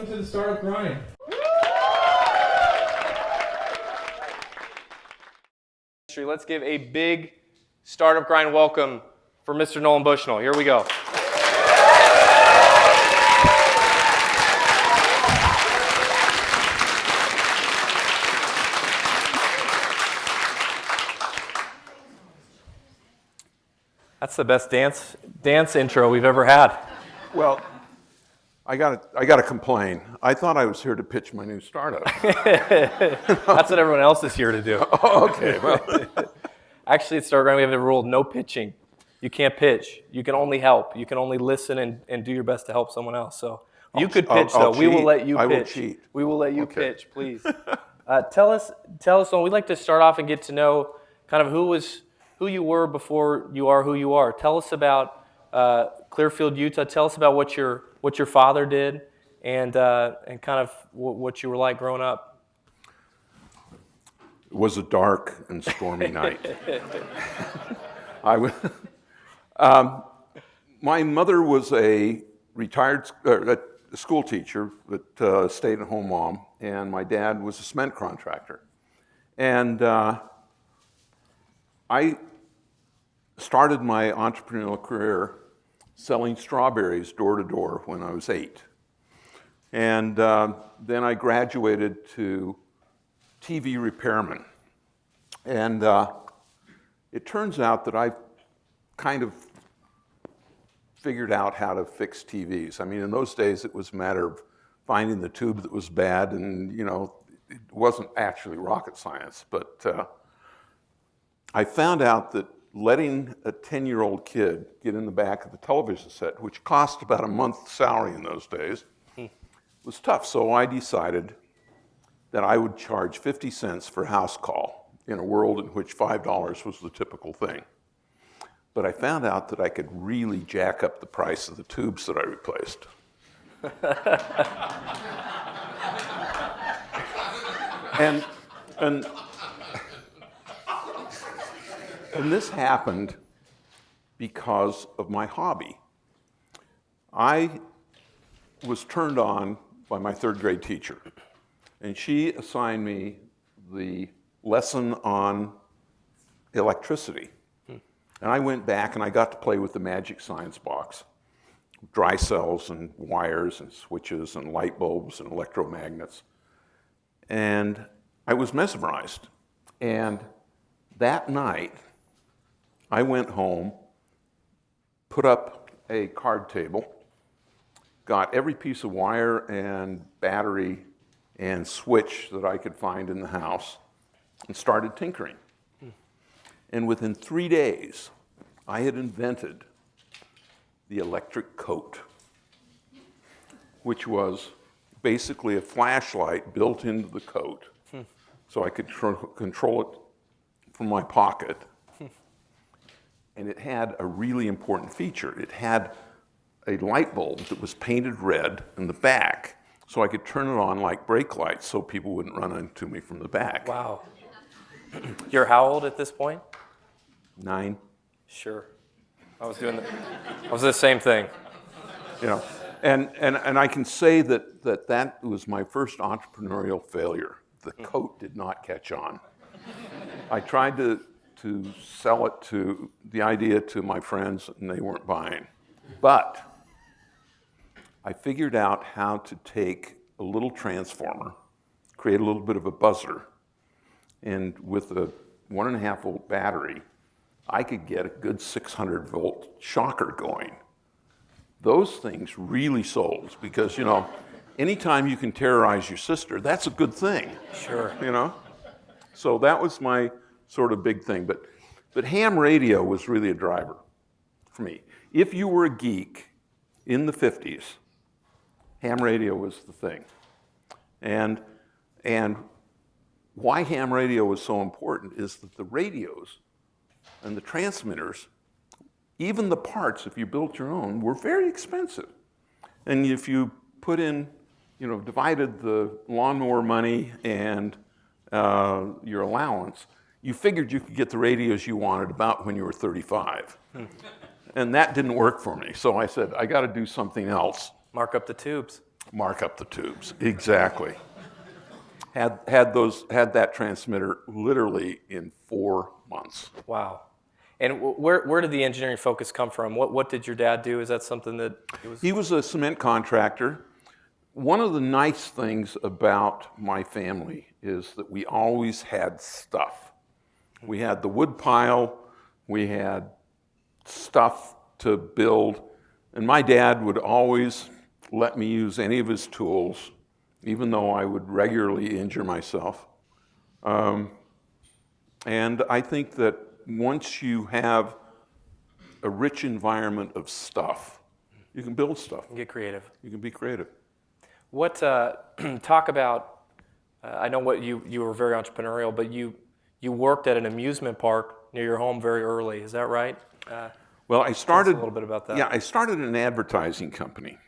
welcome to the Startup Grind. Let's give a big Startup Grind welcome for Mr. Nolan Bushnell. Here we go. That's the best dance intro we've ever had. Well, I gotta complain. I thought I was here to pitch my new startup. That's what everyone else is here to do. Oh, okay. Well. Actually, at Startup Grind, we have the rule: no pitching. You can't pitch. You can only help. You can only listen and do your best to help someone else. So you could pitch, though. We will let you pitch. I will cheat. We will let you pitch, please. Tell us. We'd like to start off and get to know kind of who you were before you are who you are. Tell us about Clearfield, Utah. Tell us about what your father did and kind of what you were like growing up. It was a dark and stormy night. My mother was a retired school teacher, but stay-at-home mom, and my dad was a cement contractor. And I started my entrepreneurial career selling strawberries door to door when I was 8. And then I graduated to TV repairman. And it turns out that I kind of figured out how to fix TVs. I mean, in those days, it was a matter of finding the tube that was bad, and, it wasn't actually rocket science. But I found out that letting a 10-year-old kid get in the back of the television set, which cost about a month's salary in those days, was tough. So I decided that I would charge 50 cents for house call in a world in which $5 was the typical thing. But I found out that I could really jack up the price of the tubes that I replaced. And this happened because of my hobby. I was turned on by my third grade teacher, and she assigned me the lesson on electricity. And I went back and I got to play with the magic science box, dry cells and wires and switches and light bulbs and electromagnets. And I was mesmerized. And that night, I went home, put up a card table, got every piece of wire and battery and switch that I could find in the house, and started tinkering. And within 3 days, I had invented the electric coat, which was basically a flashlight built into the coat, so I could control it from my pocket. And it had a really important feature. It had a light bulb that was painted red in the back, so I could turn it on like brake lights so people wouldn't run into me from the back. Wow. You're how old at this point? 9. Sure. I was the same thing. And I can say that was my first entrepreneurial failure. The coat did not catch on. I tried to sell the idea to my friends, and they weren't buying. But I figured out how to take a little transformer, create a little bit of a buzzer, and with a 1.5 volt battery, I could get a good 600 volt shocker going. Those things really sold because, anytime you can terrorize your sister, that's a good thing. Sure. So that was my sort of big thing. But ham radio was really a driver for me. If you were a geek in the 50s, ham radio was the thing. And why ham radio was so important is that the radios and the transmitters, even the parts, if you built your own, were very expensive. And if you put in, divided the lawnmower money and your allowance, you figured you could get the radios you wanted about when you were 35. And that didn't work for me. So I said, I got to do something else. Mark up the tubes. Mark up the tubes. Exactly. Had that transmitter literally in 4 months. Wow. And where did the engineering focus come from? What did your dad do? Is that something that it was? He was a cement contractor. One of the nice things about my family is that we always had stuff. We had the wood pile, we had stuff to build, and my dad would always let me use any of his tools, even though I would regularly injure myself. And I think that once you have a rich environment of stuff, you can build stuff. Get creative. You can be creative. What talk about? I know what you were very entrepreneurial, but you worked at an amusement park near your home very early. Is that right? Well, I started a little bit about that. Yeah, I started an advertising company.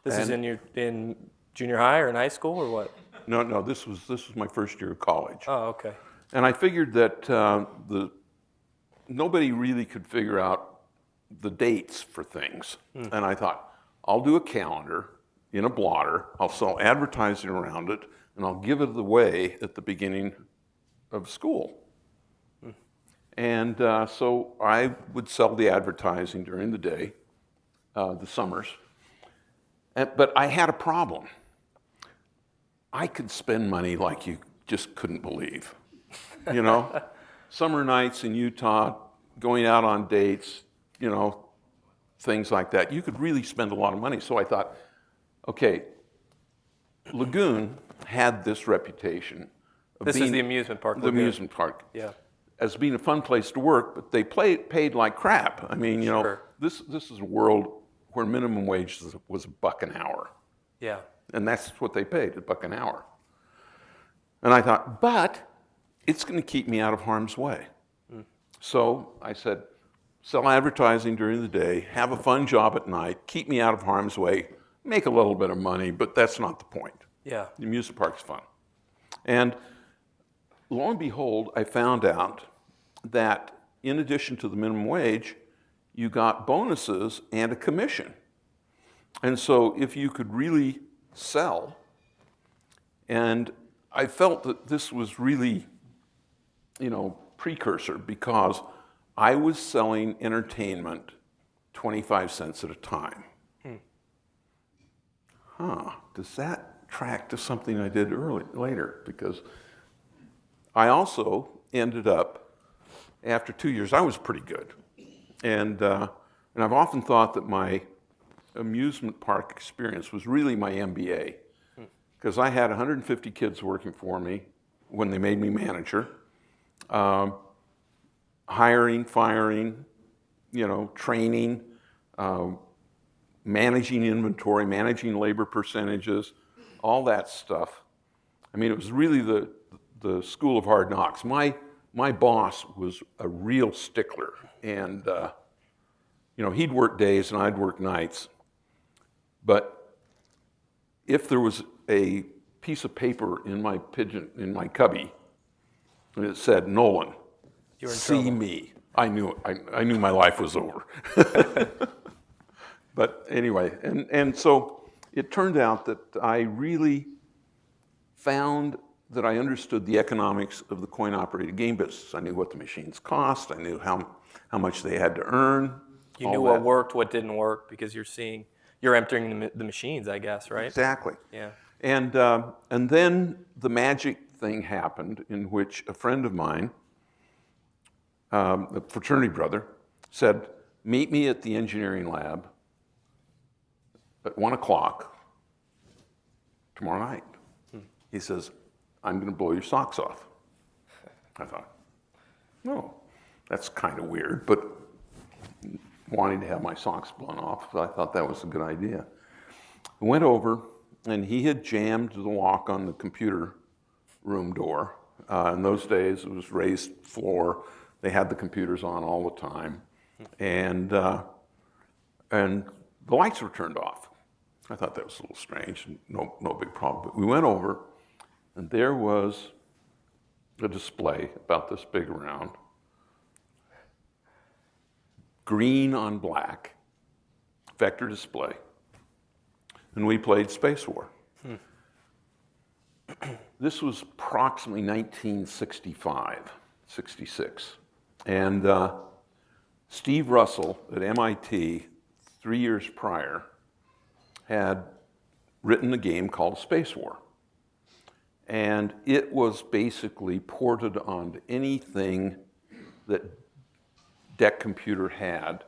This is in junior high or in high school or what? No, this was my first year of college. Oh, okay. And I figured that nobody really could figure out the dates for things. And I thought, I'll do a calendar in a blotter, I'll sell advertising around it, and I'll give it away at the beginning of school. And so I would sell the advertising during the day, the summers. But I had a problem. I could spend money like you just couldn't believe. You know, summer nights in Utah, going out on dates, you know, things like that. You could really spend a lot of money. So I thought, okay, Lagoon had this reputation of This being is the amusement park. the amusement park. Yeah. As being a fun place to work, but they paid like crap. I mean, you know, this is a world where minimum wage was $1 an hour. Yeah. And that's what they paid, $1 an hour. And I thought, but it's going to keep me out of harm's way. So I said, sell advertising during the day, have a fun job at night, keep me out of harm's way, make a little bit of money, but that's not the point. Yeah. The amusement park's fun. And lo and behold, I found out that in addition to the minimum wage, you got bonuses and a commission. And so if you could really sell, and I felt that this was really, you know, precursor, because I was selling entertainment 25 cents at a time. Does that track to something I did later? Because I also ended up, after 2 years, I was pretty good. And I've often thought that my amusement park experience was really my MBA, because I had 150 kids working for me when they made me manager, hiring, firing, you know, training, managing inventory, managing labor percentages, all that stuff. I mean, it was really the school of hard knocks. My boss was a real stickler, and you know, he'd work days and I'd work nights. But if there was a piece of paper in my cubby, and it said Nolan, see me, I knew my life was over. But anyway, and so it turned out that I really found that I understood the economics of the coin-operated game business. I knew what the machines cost. I knew how much they had to earn. You knew what worked, what didn't work, because you're entering the machines, I guess, right? Exactly. Yeah. And then the magic thing happened, in which a friend of mine, a fraternity brother, said, meet me at the engineering lab at 1 o'clock tomorrow night. He says, I'm going to blow your socks off. I thought, no, that's kind of weird, but wanting to have my socks blown off, so I thought that was a good idea. I went over, and he had jammed the lock on the computer room door. In those days, it was raised floor. They had the computers on all the time, and the lights were turned off. I thought that was a little strange. No big problem. But we went over, and there was a display about this big around, green on black, vector display. and we played Space War. This was approximately 1965, 66. And Steve Russell at MIT, 3 years prior, had written a game called Space War. And it was basically ported onto anything that DEC Computer had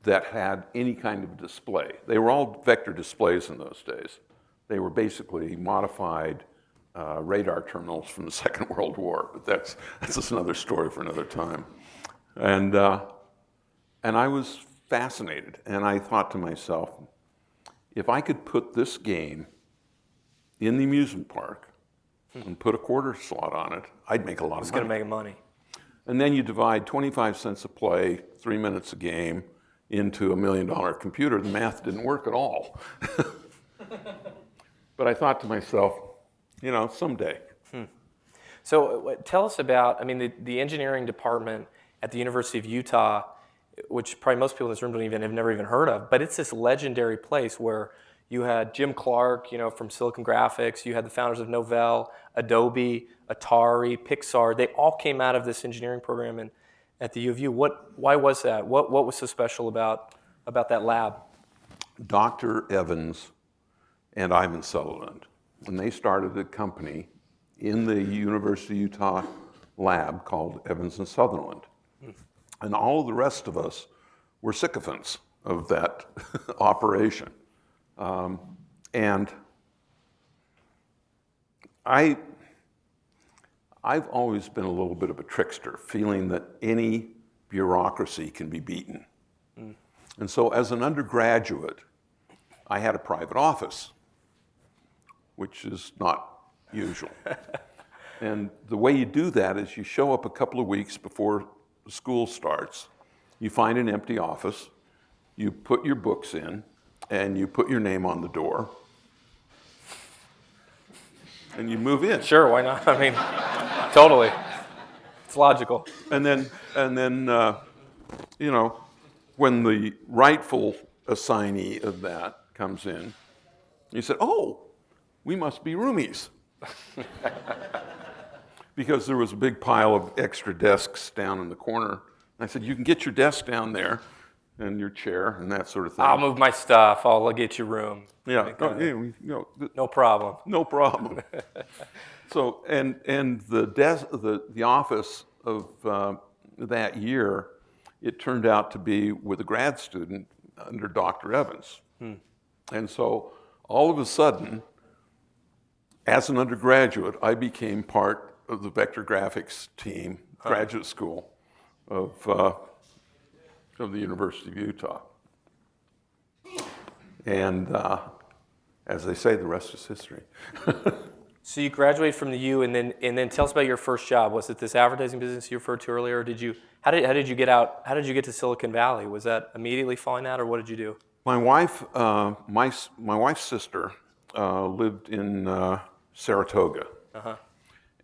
that had any kind of display. They were all vector displays in those days. They were basically modified radar terminals from the Second World War, but that's just another story for another time. And I was fascinated, and I thought to myself, if I could put this game in the amusement park and put a quarter slot on it, I'd make a lot of money. It's going to make money. And then you divide 25 cents a play, 3 minutes a game, into $1 million computer. The math didn't work at all. But I thought to myself, you know, someday. So tell us about, I mean, the engineering department at the University of Utah, which probably most people in this room have never even heard of, but it's this legendary place where you had Jim Clark, you know, from Silicon Graphics, you had the founders of Novell, Adobe, Atari, Pixar. They all came out of this engineering program at the U of U. Why was that? What was so special about that lab? Dr. Evans and Ivan Sutherland, when they started a company in the University of Utah lab called Evans and Sutherland. And all of the rest of us were sycophants of that operation. And I've always been a little bit of a trickster, feeling that any bureaucracy can be beaten. And so as an undergraduate, I had a private office, which is not usual. And the way you do that is you show up a couple of weeks before school starts, you find an empty office, you put your books in, and you put your name on the door, and you move in. Sure, why not? I mean, totally. It's logical. And then, you know, when the rightful assignee of that comes in, you said, oh, we must be roomies. Because there was a big pile of extra desks down in the corner. And I said, you can get your desk down there and your chair and that sort of thing. I'll move my stuff. I'll get your room. Yeah, No problem. No problem. So, and the office of that year, it turned out to be with a grad student under Dr. Evans. And so all of a sudden, as an undergraduate, I became part of the vector graphics team, graduate school of the University of Utah. And as they say, the rest is history. So you graduated from the U, and then tell us about your first job. Was it this advertising business you referred to earlier? Or how did you get out? How did you get to Silicon Valley? Was that immediately following that, or what did you do? My wife, my wife's sister, lived in Saratoga.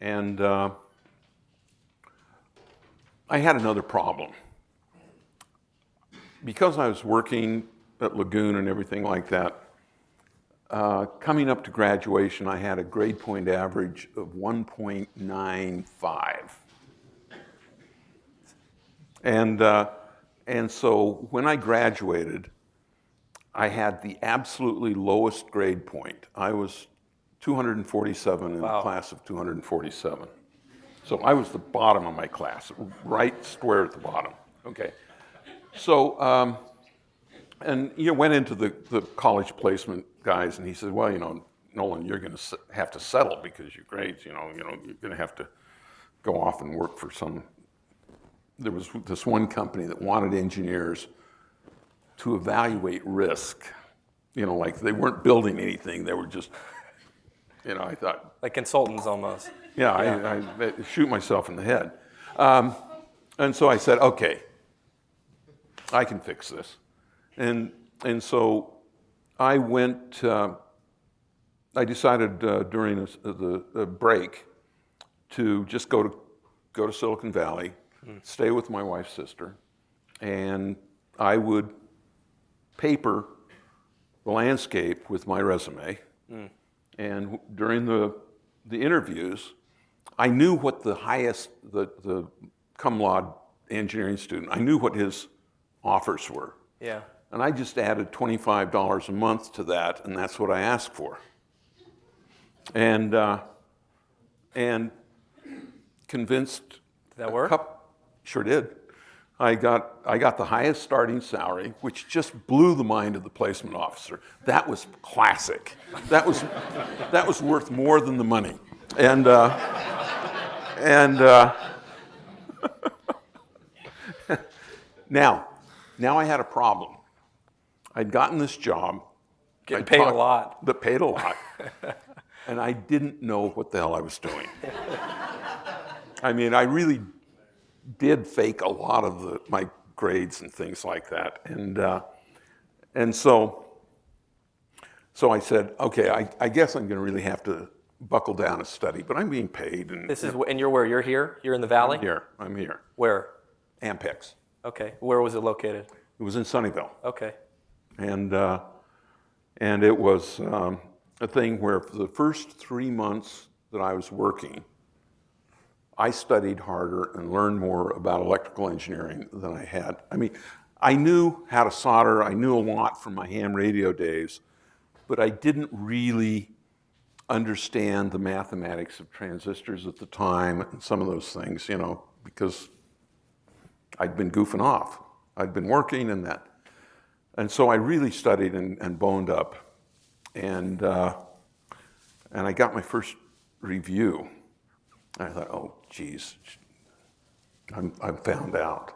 And I had another problem. Because I was working at Lagoon and everything like that, coming up to graduation, I had a grade point average of 1.95. And so when I graduated, I had the absolutely lowest grade point. I was 247 in a class of 247. So I was the bottom of my class, right square at the bottom. Okay. So, and went into the college placement guys, and he said, well, Nolan, you're going to have to settle because your grades, you're going to have to go off and work for there was this one company that wanted engineers to evaluate risk. Like they weren't building anything, they were just, I thought. Like consultants almost. Yeah. I shoot myself in the head. And so I said, okay, I can fix this. And so I went, I decided during the break to just go to Silicon Valley, stay with my wife's sister, and I would paper the landscape with my resume. And during the interviews, I knew what the highest, the cum laude engineering student, I knew what his offers were. Yeah. And I just added $25 a month to that, and that's what I asked for. And convinced. Did that work? Sure did. I got the highest starting salary, which just blew the mind of the placement officer. That was classic. That was worth more than the money. And now I had a problem. I'd gotten this job. Getting paid a lot. That paid a lot. And I didn't know what the hell I was doing. I mean, I really did fake a lot of my grades and things like that. And so I said, okay, I guess I'm going to really have to buckle down and study, but I'm being paid. And you're where? You're here? You're in the valley? I'm here. Where? Ampex. Okay. Where was it located? It was in Sunnyvale. Okay. And it was a thing where for the first 3 months that I was working, I studied harder and learned more about electrical engineering than I had. I mean, I knew how to solder. I knew a lot from my ham radio days, but I didn't really understand the mathematics of transistors at the time and some of those things, you know, because I'd been goofing off. I'd been working and that. And so I really studied and boned up. And I got my first review. I thought, oh, geez, I'm found out.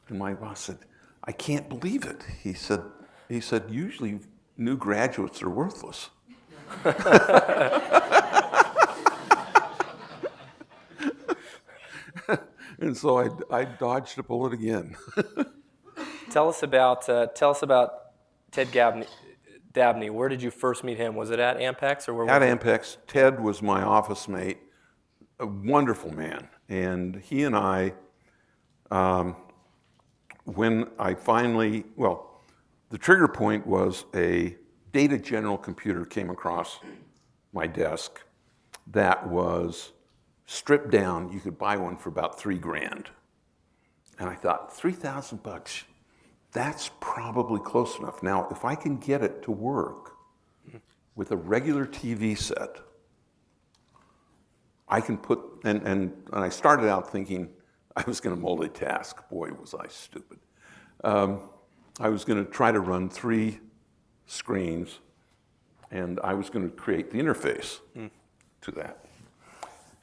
And my boss said, I can't believe it. He said, usually new graduates are worthless. And so I dodged a bullet again. Tell us about Ted Dabney. Where did you first meet him? Was it at Ampex or where? At Ampex, Ted was my office mate, a wonderful man, and he and I, when I finally, well, the trigger point was a Data General computer came across my desk that was stripped down. You could buy one for about $3,000, and I thought $3,000. That's probably close enough. Now, if I can get it to work with a regular TV set, I can put, and I started out thinking I was going to multitask. Boy, was I stupid. I was going to try to run 3 screens, and I was going to create the interface to that.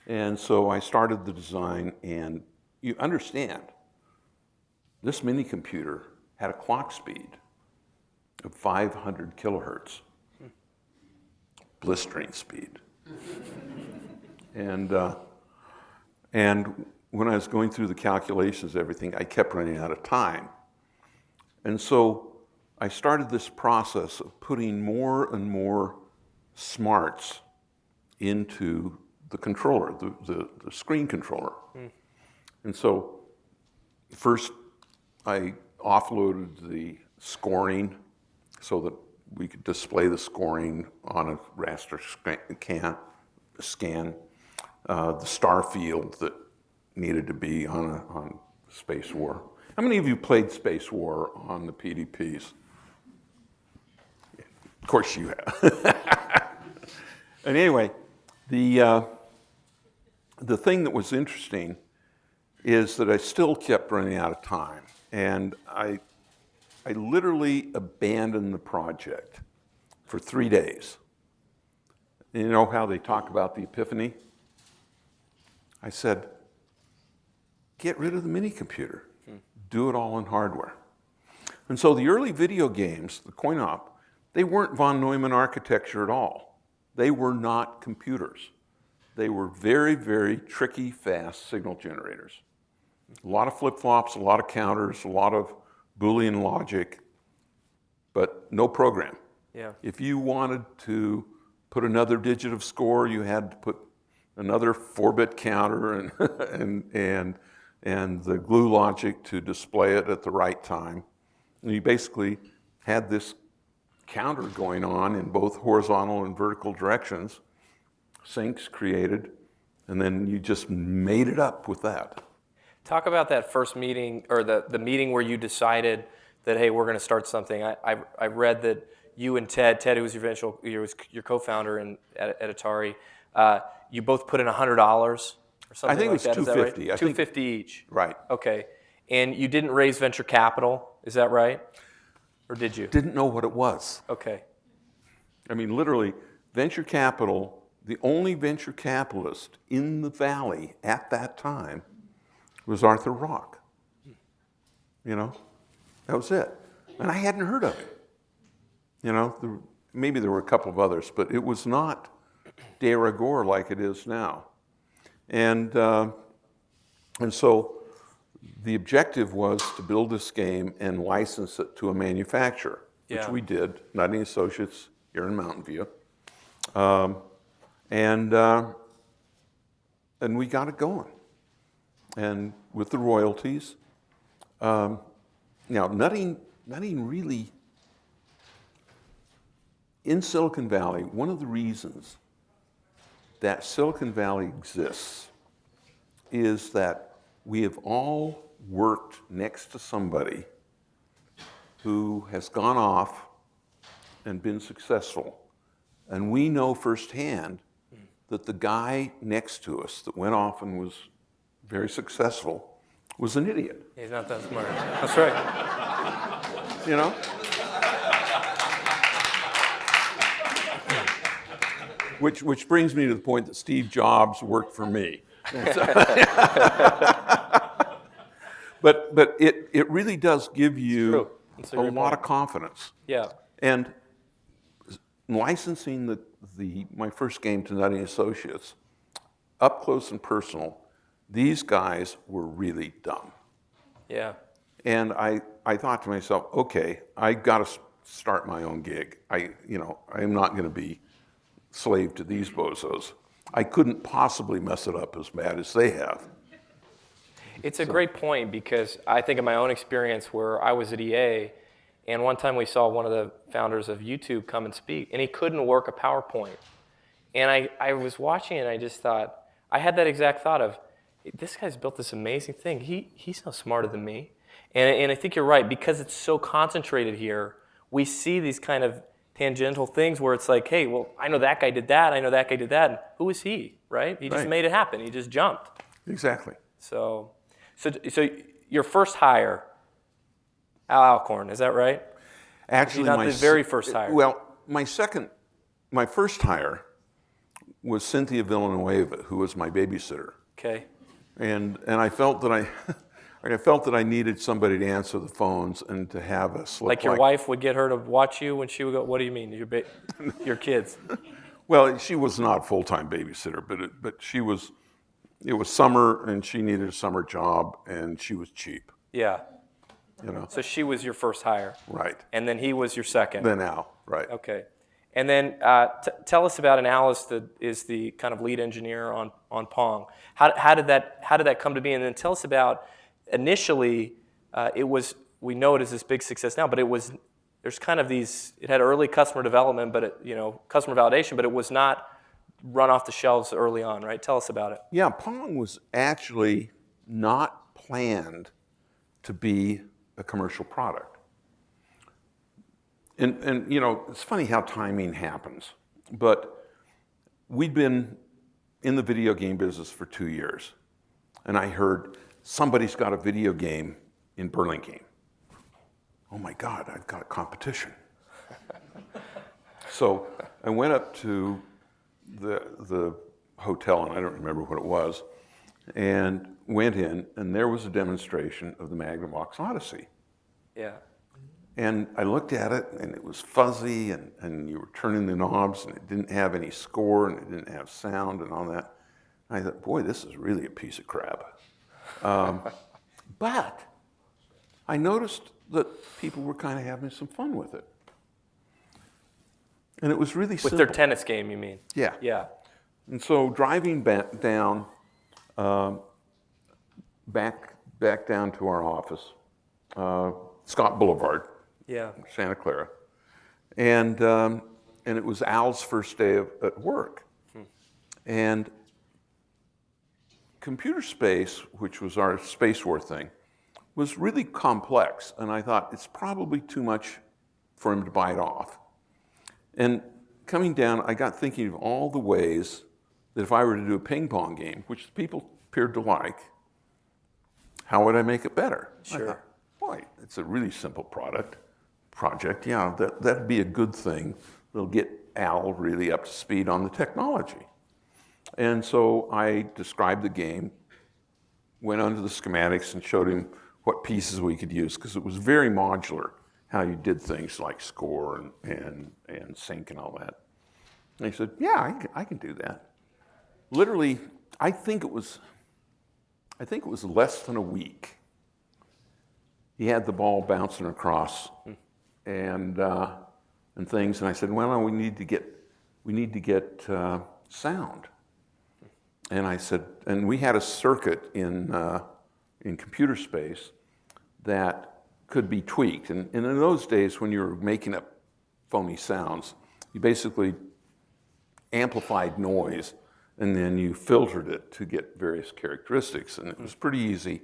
And so I started the design, and you understand, this mini computer had a clock speed of 500 kilohertz, blistering speed. And when I was going through the calculations, everything, I kept running out of time. And so I started this process of putting more and more smarts into the controller, the screen controller. And so first I offloaded the scoring so that we could display the scoring on a raster scan, the star field that needed to be on Space War. How many of you played Space War on the PDPs? Of course you have. And anyway, the thing that was interesting is that I still kept running out of time. And I literally abandoned the project for 3 days. And you know how they talk about the Epiphany? I said, get rid of the mini computer. Do it all in hardware. And so the early video games, the coin-op, they weren't von Neumann architecture at all. They were not computers. They were very, very tricky, fast signal generators. A lot of flip-flops, a lot of counters, a lot of Boolean logic, but no program. Yeah. If you wanted to put another digit of score, you had to put another 4-bit counter and the glue logic to display it at the right time. And you basically had this counter going on in both horizontal and vertical directions, sinks created, and then you just made it up with that. Talk about that first meeting, or the meeting where you decided that, hey, we're going to start something. I read that you and Ted, who was your co-founder at Atari, you both put in $100 or something I think like that. it was $250. Is that right? $250 each. Right. Okay. And you didn't raise venture capital, is that right? Or did you? Didn't know what it was. Okay. I mean, literally, venture capital, the only venture capitalist in the Valley at that time was Arthur Rock. You know, that was it. And I hadn't heard of it. You know, maybe there were a couple of others, but it was not de rigueur like it is now. And so the objective was to build this game and license it to a manufacturer, which we did, Nutty Associates here in Mountain View. And we got it going. And with the royalties, now Nutting really, in Silicon Valley, one of the reasons that Silicon Valley exists is that we have all worked next to somebody who has gone off and been successful. And we know firsthand that the guy next to us that went off and was very successful was an idiot. He's not that smart. That's right. You know? Which brings me to the point that Steve Jobs worked for me. But it really does give you a lot of confidence. Yeah. And licensing my first game to Nutty Associates, up close and personal, these guys were really dumb. Yeah. And I thought to myself, okay, I got to start my own gig. I am not going to be slave to these bozos. I couldn't possibly mess it up as bad as they have. It's a great point, because I think of my own experience where I was at EA, and one time we saw one of the founders of YouTube come and speak, and he couldn't work a PowerPoint. And I was watching it, and I just thought, I had that exact thought of, this guy's built this amazing thing. He's no smarter than me. And I think you're right, because it's so concentrated here, we see these kind of tangential things where it's like, hey, well, I know that guy did that, I know that guy did that, and who is he, right? He just made it happen, he just jumped. Exactly. So your first hire, Al Alcorn, is that right? Actually, not the very first hire. Well, my first hire was Cynthia Villanueva, who was my babysitter. Okay. And I felt that I felt that I needed somebody to answer the phones and to have a slip. Like your wife would get her to watch you when she would go, what do you mean, your kids? Well, she was not a full-time babysitter, but it was summer, and she needed a summer job, and she was cheap. Yeah. You know. So she was your first hire. Right. And then he was your second. Then Al, right. Okay. And then tell us about, and Al is the kind of lead engineer on Pong. How did that come to be? And then tell us about, initially, we know it is this big success now, but there's kind of it had early customer development, but customer validation, but it was not run off the shelves early on, right? Tell us about it. Yeah, Pong was actually not planned to be a commercial product. And it's funny how timing happens, but we'd been in the video game business for 2 years, and I heard somebody's got a video game in Burlingame. Oh my God, I've got a competition. So I went up to the hotel, and I don't remember what it was, and went in, and there was a demonstration of the Magnavox Odyssey. Yeah. And I looked at it, and it was fuzzy, and you were turning the knobs, and it didn't have any score, and it didn't have sound, and all that. And I thought, boy, this is really a piece of crap. But I noticed that people were kind of having some fun with it. And it was really simple. With their tennis game, you mean? Yeah. Yeah. And so driving back down to our office, Scott Boulevard, Yeah. Santa Clara, And it was Al's first day at work. And computer space, which was our space war thing, was really complex. And I thought, it's probably too much for him to bite off. And coming down, I got thinking of all the ways that if I were to do a ping pong game, which the people appeared to like, how would I make it better? Sure. I thought, boy, it's a really simple project. Yeah, that'd be a good thing. It'll get Al really up to speed on the technology. And so I described the game, went under the schematics and showed him what pieces we could use, because it was very modular, how you did things like score and sync and all that. And he said, yeah, I can do that. Literally, I think it was less than a week. He had the ball bouncing across and things, and I said, well, we need to get sound. And I said, and we had a circuit in computer space that could be tweaked. And in those days, when you were making up phony sounds, you basically amplified noise, and then you filtered it to get various characteristics. And it was pretty easy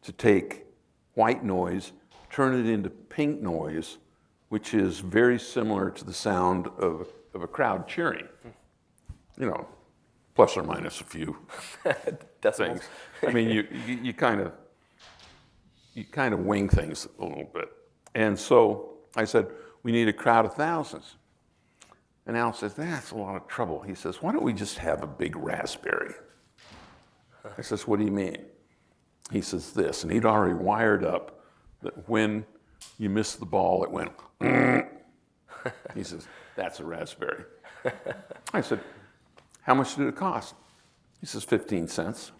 to take white noise, turn it into pink noise, which is very similar to the sound of a crowd cheering. You know, plus or minus a few Decimals. things. I mean, you kind of wing things a little bit. And so I said, we need a crowd of thousands. And Al says, that's a lot of trouble. He says, why don't we just have a big raspberry? I says, what do you mean? He says this, and he'd already wired up that when you missed the ball, it went, he says, that's a raspberry. I said, how much did it cost? He says, 15 cents.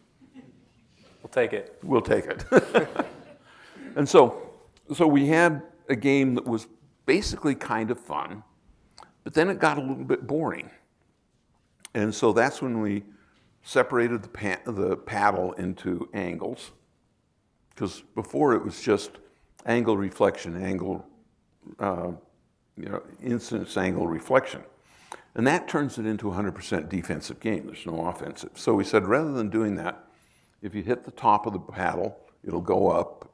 We'll take it. We'll take it. And so we had a game that was basically kind of fun, but then it got a little bit boring. And so that's when we separated the paddle into angles, because before it was just angle reflection, incidence angle reflection. And that turns it into a 100% defensive game. There's no offensive. So we said, rather than doing that, if you hit the top of the paddle, it'll go up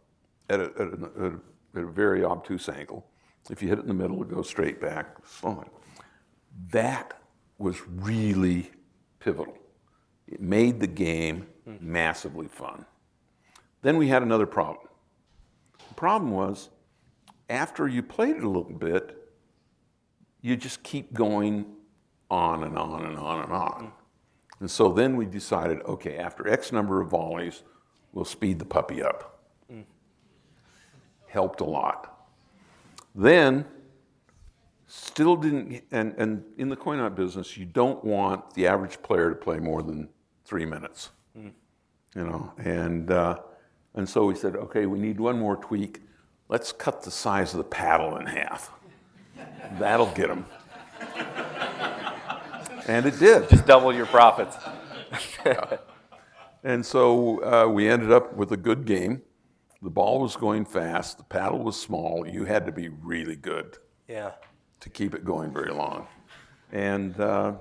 at a very obtuse angle. If you hit it in the middle, it'll go straight back slowly. That was really pivotal. It made the game massively fun. Then we had another problem. The problem was, after you played it a little bit, you just keep going on and on and on and on. And so then we decided, okay, after X number of volleys, we'll speed the puppy up. Helped a lot. Then, still didn't, and in the coin-op business, you don't want the average player to play more than 3 minutes. You know, and so we said, okay, we need one more tweak. Let's cut the size of the paddle in half. That'll get them. And it did. Just double your profits. Yeah. And so we ended up with a good game. The ball was going fast. The paddle was small. You had to be really good to keep it going very long. And there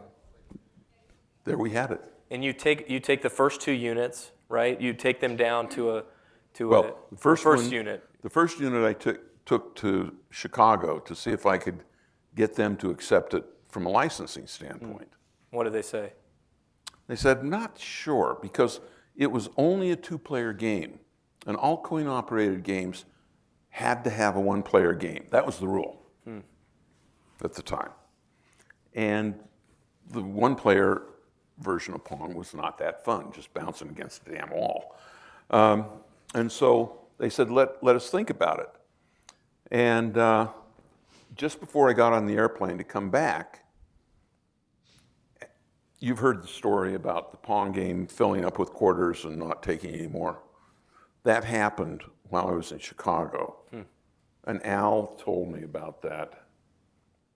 we had it. And you take the first 2 units, right? You take them down to The first unit. The first unit I took to Chicago to see if I could get them to accept it from a licensing standpoint. What did they say? They said, not sure, because it was only a 2-player game. And all coin-operated games had to have a 1-player game. That was the rule at the time. And the 1-player version of Pong was not that fun, just bouncing against the damn wall. And so they said, let us think about it. And just before I got on the airplane to come back, you've heard the story about the Pong game filling up with quarters and not taking any more. That happened while I was in Chicago. And Al told me about that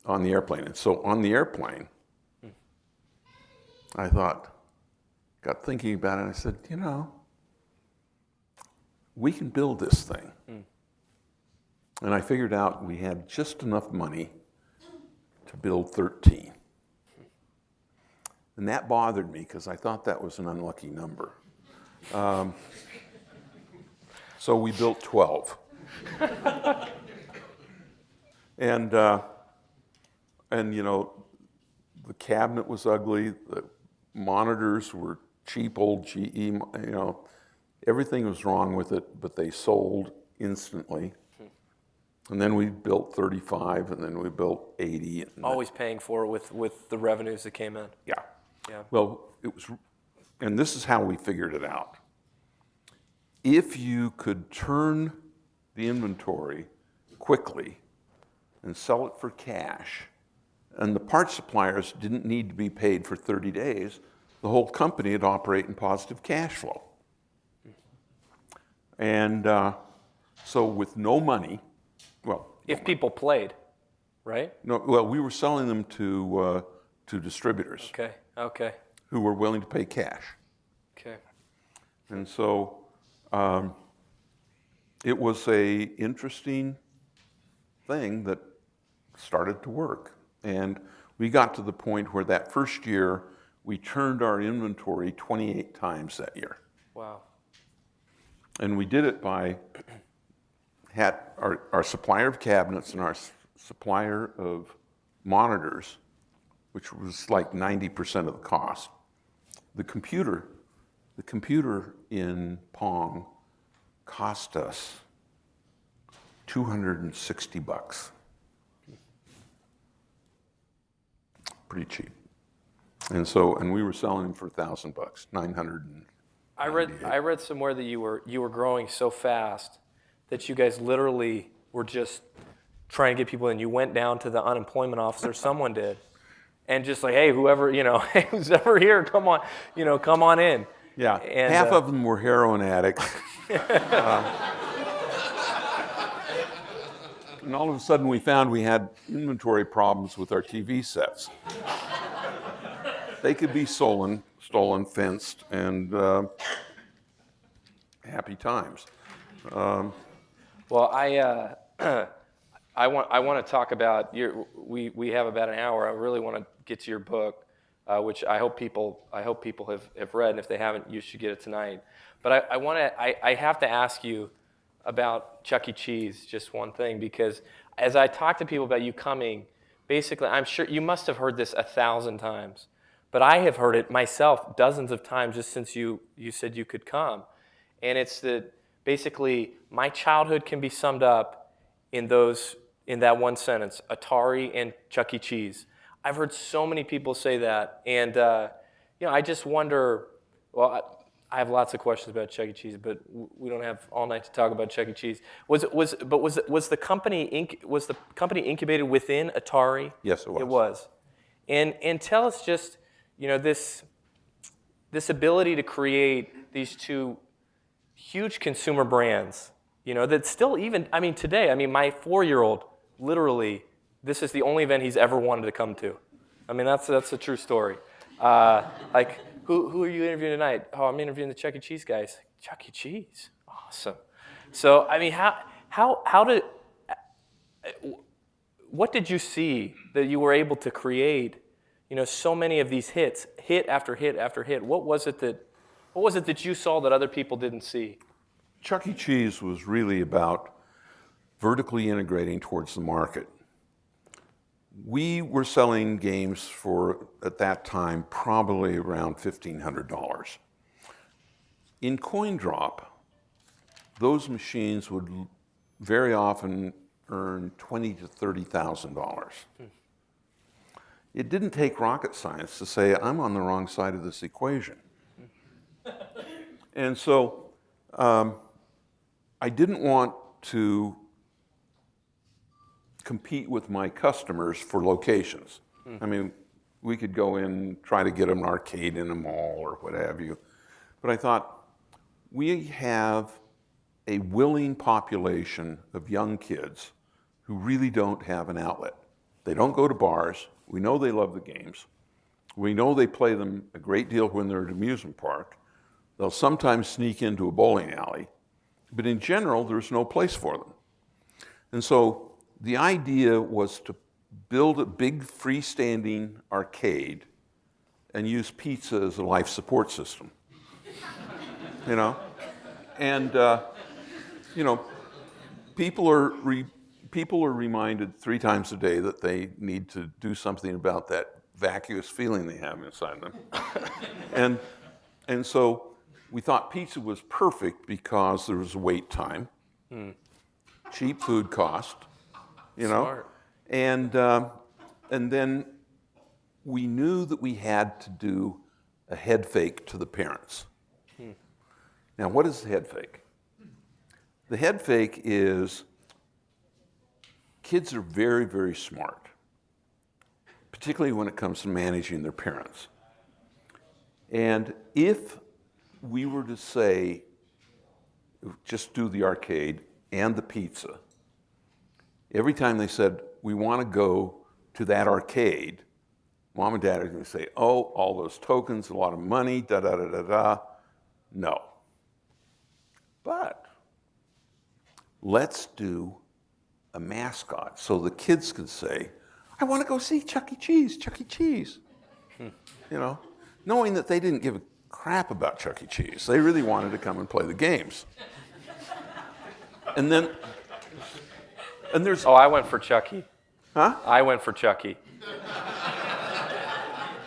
on the airplane. And so on the airplane, I got thinking about it, and I said, you know, we can build this thing. And I figured out we had just enough money to build 13. And that bothered me because I thought that was an unlucky number. So we built 12. And you know, the cabinet was ugly, the monitors were cheap old GE, you know, everything was wrong with it, but they sold instantly. And then we built 35, and then we built 80. And Always paying for it with the revenues that came in. yeah. Yeah. Well, it was, and this is how we figured it out. If you could turn the inventory quickly and sell it for cash, and the parts suppliers didn't need to be paid for 30 days, the whole company would operate in positive cash flow. And so with no money, well, If people played, right? no, well, we were selling them to distributors Okay. who were willing to pay cash. Okay. And so it was a interesting thing that started to work. And we got to the point where that first year, we turned our inventory 28 times that year. Wow. And we did it by had our supplier of cabinets and our supplier of monitors, which was like 90% of the cost. The computer in Pong cost us $260. Pretty cheap. And we were selling them for $1,000, 900. I read somewhere that you were growing so fast that you guys literally were just trying to get people in. You went down to the unemployment office, or someone did, and just like, hey, whoever, you know, hey, who's ever here, come on, you know, come on in. Yeah, and, half of them were heroin addicts. And all of a sudden we found we had inventory problems with our TV sets. They could be stolen, fenced, and happy times. Well, I want to talk about we have about an hour. I really want to get to your book, which I hope people have read, and if they haven't, you should get it tonight. But I have to ask you about Chuck E. Cheese, just one thing, because as I talk to people about you coming, basically, I'm sure you must have heard this 1,000 times, but I have heard it myself dozens of times just since you said you could come, and it's that basically my childhood can be summed up in that one sentence: Atari and Chuck E. Cheese. I've heard so many people say that, and you know, I just wonder. Well, I have lots of questions about Chuck E. Cheese, but we don't have all night to talk about Chuck E. Cheese. Was the company incubated within Atari? Yes, it was. It was. And tell us just, you know, this ability to create these two huge consumer brands, you know, that still even, I mean, today, I mean, my 4-year-old, literally, this is the only event he's ever wanted to come to. I mean, that's a true story. Like, who are you interviewing tonight? Oh, I'm interviewing the Chuck E. Cheese guys. Chuck E. Cheese, awesome. So, I mean, what did you see that you were able to create, you know, so many of these hit after hit after hit? What was it that you saw that other people didn't see? Chuck E. Cheese was really about vertically integrating towards the market. We were selling games for, at that time, probably around $1,500. In coin drop, those machines would very often earn $20,000 to $30,000. It didn't take rocket science to say, I'm on the wrong side of this equation. And so I didn't want to compete with my customers for locations. I mean, we could go in and try to get them an arcade in a mall or what have you. But I thought, we have a willing population of young kids who really don't have an outlet. They don't go to bars. We know they love the games. We know they play them a great deal when they're at an amusement park. They'll sometimes sneak into a bowling alley. But in general, there's no place for them. And so the idea was to build a big freestanding arcade and use pizza as a life support system. You know? And, you know, people are reminded 3 times a day that they need to do something about that vacuous feeling they have inside them. and so we thought pizza was perfect because there was wait time, cheap food cost, you know, Smart. and then we knew that we had to do a head fake to the parents. Now, what is the head fake? The head fake is kids are very, very smart, particularly when it comes to managing their parents. And if we were to say, just do the arcade and the pizza, every time they said, we want to go to that arcade, mom and dad are going to say, oh, all those tokens, a lot of money, da-da-da-da-da. No. But let's do a mascot so the kids can say, I want to go see Chuck E. Cheese, Chuck E. Cheese. You know, knowing that they didn't give a crap about Chuck E. Cheese. They really wanted to come and play the games. And there's... Oh, I went for Chucky. Huh? I went for Chucky.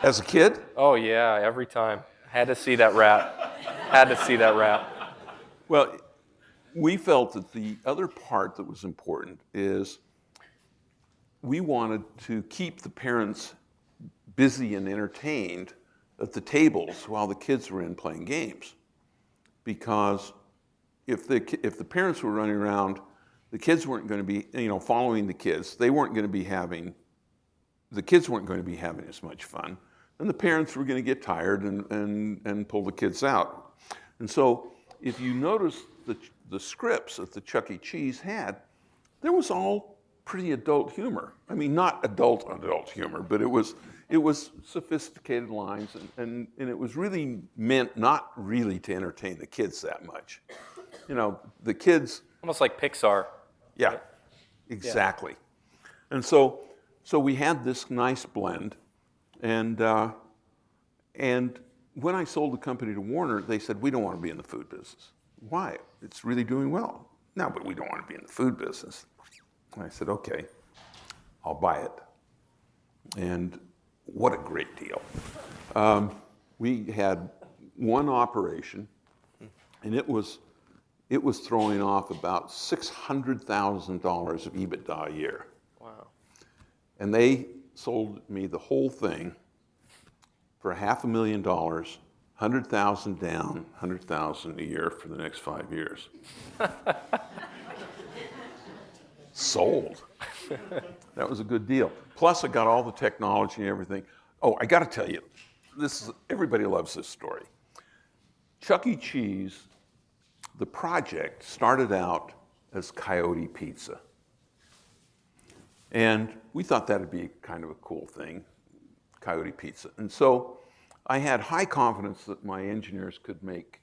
As a kid? Oh, yeah, every time. Had to see that rat. Had to see that rat. Well, we felt that the other part that was important is we wanted to keep the parents busy and entertained at the tables while the kids were in playing games. Because if the parents were running around, the kids weren't going to be, you know, following the kids. The kids weren't going to be having as much fun. And the parents were going to get tired and pull the kids out. And so if you notice the scripts that the Chuck E. Cheese had, there was all pretty adult humor. I mean, not adult humor, but it was sophisticated lines, and it was really meant not really to entertain the kids that much. You know, the kids... Almost like Pixar. Yeah, exactly. Yeah. And so we had this nice blend, and when I sold the company to Warner, they said, we don't want to be in the food business. Why? It's really doing well. No, but we don't want to be in the food business. And I said, okay, I'll buy it. And what a great deal. We had one operation, and it was throwing off about $600,000 of EBITDA a year. Wow. And they sold me the whole thing for $500,000, $100,000 down, $100,000 a year for the next 5 years. Sold. That was a good deal. Plus, I got all the technology and everything. Oh, I got to tell you, everybody loves this story. Chuck E. Cheese, the project started out as Coyote Pizza. And we thought that'd be kind of a cool thing, Coyote Pizza. And so I had high confidence that my engineers could make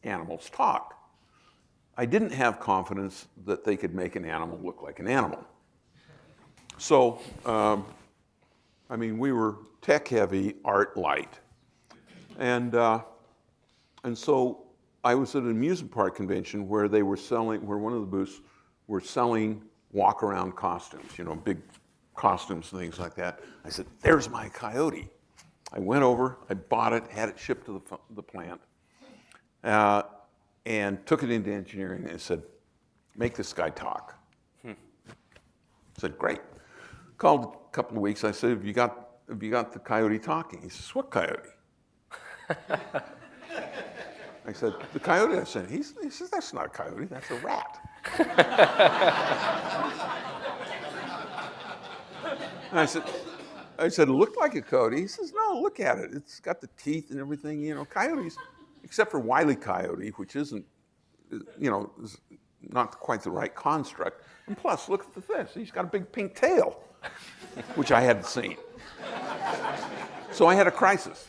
animals talk. I didn't have confidence that they could make an animal look like an animal. So, I mean, we were tech heavy, art light. And so I was at an amusement park convention where one of the booths were selling walk-around costumes, you know, big costumes and things like that. I said, there's my Coyote. I went over, I bought it, had it shipped to the plant, and took it into engineering and said, make this guy talk. I said, great. Called a couple of weeks, I said, have you got the Coyote talking? He says, what Coyote? I said, the Coyote. I said, he says, that's not a coyote, that's a rat. And I said, it looked like a coyote. He says, no, look at it. It's got the teeth and everything. You know, coyotes, except for Wile E. Coyote, which isn't, you know, is not quite the right construct. And plus, look at this. He's got a big pink tail, which I hadn't seen. So I had a crisis.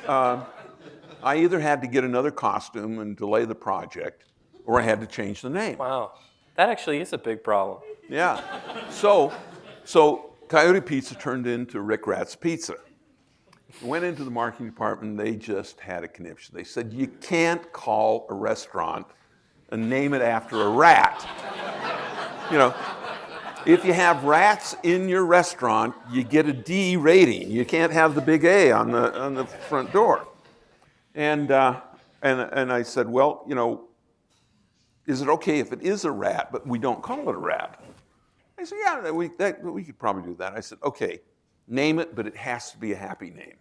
I either had to get another costume and delay the project, or I had to change the name. Wow. That actually is a big problem. Yeah. So So Coyote Pizza turned into Rick Rat's Pizza. Went into the marketing department, they just had a conniption. They said, you can't call a restaurant and name it after a rat. You know, if you have rats in your restaurant, you get a D rating. You can't have the big A on the front door. And I said, well, you know, is it okay if it is a rat, but we don't call it a rat? I said, yeah, we could probably do that. I said, okay, name it, but it has to be a happy name.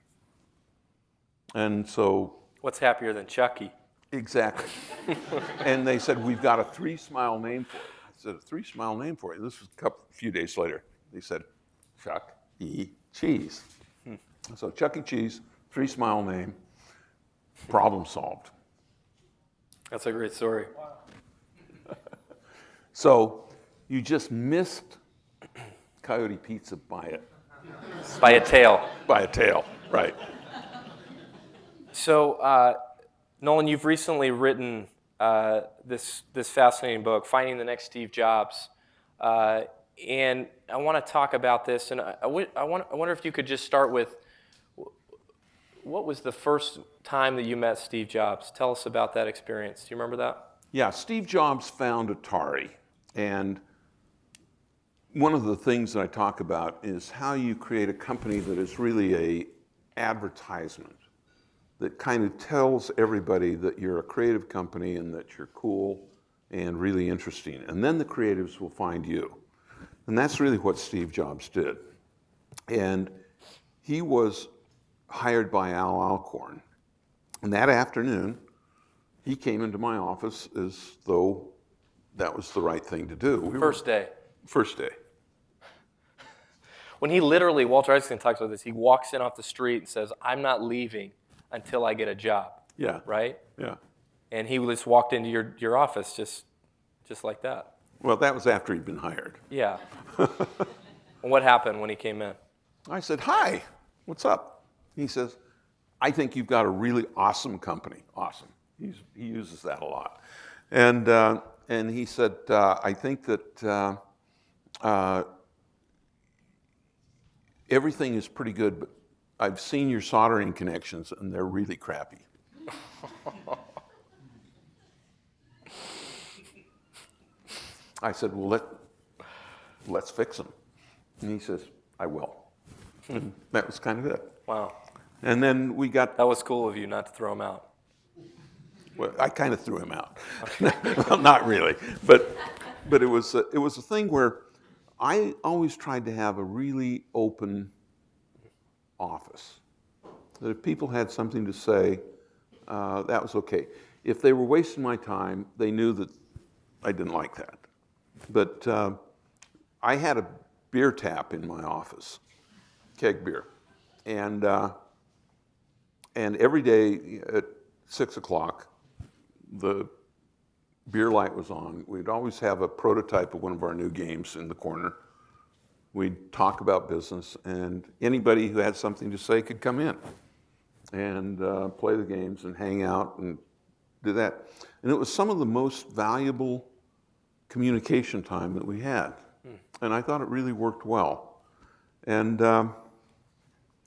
And so... What's happier than Chucky? Exactly. And they said, we've got a 3-smile name for it. I said, a 3-smile name for it? This was a few days later. They said, Chuck E. Cheese. So Chuck E. Cheese, 3-smile name, problem solved. That's a great story. So you just missed Coyote Pizza by a tail. By a tail, right. So, Nolan, you've recently written this fascinating book, Finding the Next Steve Jobs. And I want to talk about this, and I wonder if you could just start with, what was the first time that you met Steve Jobs? Tell us about that experience. Do you remember that? Yeah, Steve Jobs found Atari, and one of the things that I talk about is how you create a company that is really an advertisement that kind of tells everybody that you're a creative company and that you're cool and really interesting. And then the creatives will find you. And that's really what Steve Jobs did. And he was hired by Al Alcorn. And that afternoon, he came into my office as though that was the right thing to do. First day. First day. When he literally, Walter Isaacson talks about this, he walks in off the street and says, I'm not leaving until I get a job. Yeah. Right? Yeah. And he just walked into your office just like that. Well, that was after he'd been hired. Yeah. And what happened when he came in? I said, hi, what's up? He says, I think you've got a really awesome company. Awesome. He uses that a lot. And he said, I think that everything is pretty good, but I've seen your soldering connections, and they're really crappy. I said, well, let's fix them. And he says, I will. And that was kind of it. Wow. And then we got... That was cool of you not to throw him out. Well, I kind of threw him out. Well, not really. But it was a thing where I always tried to have a really open office. That if people had something to say, that was okay. If they were wasting my time, they knew that I didn't like that. But I had a beer tap in my office, keg beer. And every day at 6 o'clock, the beer light was on. We'd always have a prototype of one of our new games in the corner. We'd talk about business, and anybody who had something to say could come in and play the games and hang out and do that. And it was some of the most valuable communication time that we had. And I thought it really worked well. And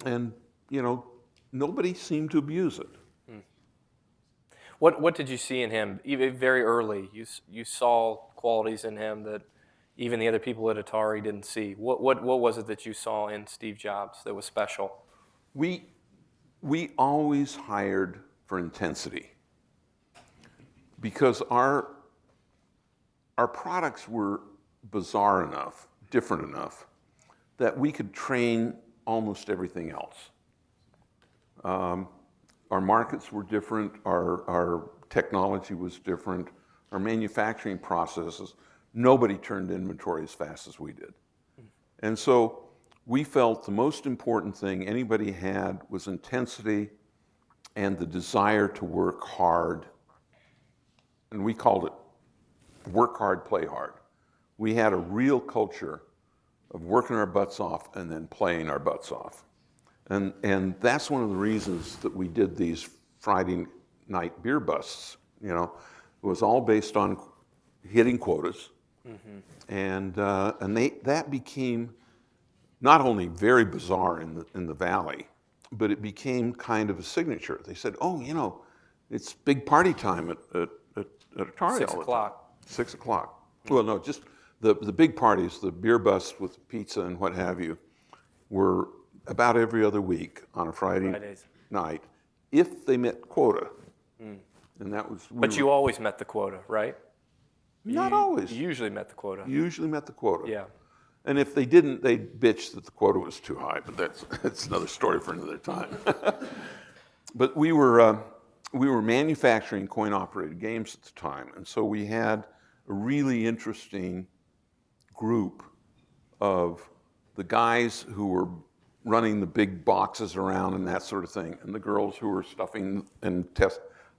you know, nobody seemed to abuse it. What did you see in him? Even very early, you saw qualities in him that even the other people at Atari didn't see. What was it that you saw in Steve Jobs that was special? We always hired for intensity because our products were bizarre enough, different enough, that we could train almost everything else. Our markets were different, our technology was different, our manufacturing processes, nobody turned inventory as fast as we did. And so we felt the most important thing anybody had was intensity and the desire to work hard. And we called it work hard, play hard. We had a real culture of working our butts off and then playing our butts off. And that's one of the reasons that we did these Friday night beer busts. You know, it was all based on hitting quotas, and that became not only very bizarre in the Valley, but it became kind of a signature. They said, oh, you know, it's big party time at Atari 6 all the o'clock. time. 6 o'clock. Well, no, just the big parties, the beer bus with pizza and what have you, were about every other week on a Fridays. Night, if they met quota. And that was... But you always met the quota, right? Not always. You usually met the quota. Usually met the quota. Yeah. And if they didn't, they'd bitch that the quota was too high, but that's another story for another time. But we were manufacturing coin-operated games at the time, and so we had a really interesting group of the guys who were running the big boxes around and that sort of thing, and the girls who were stuffing and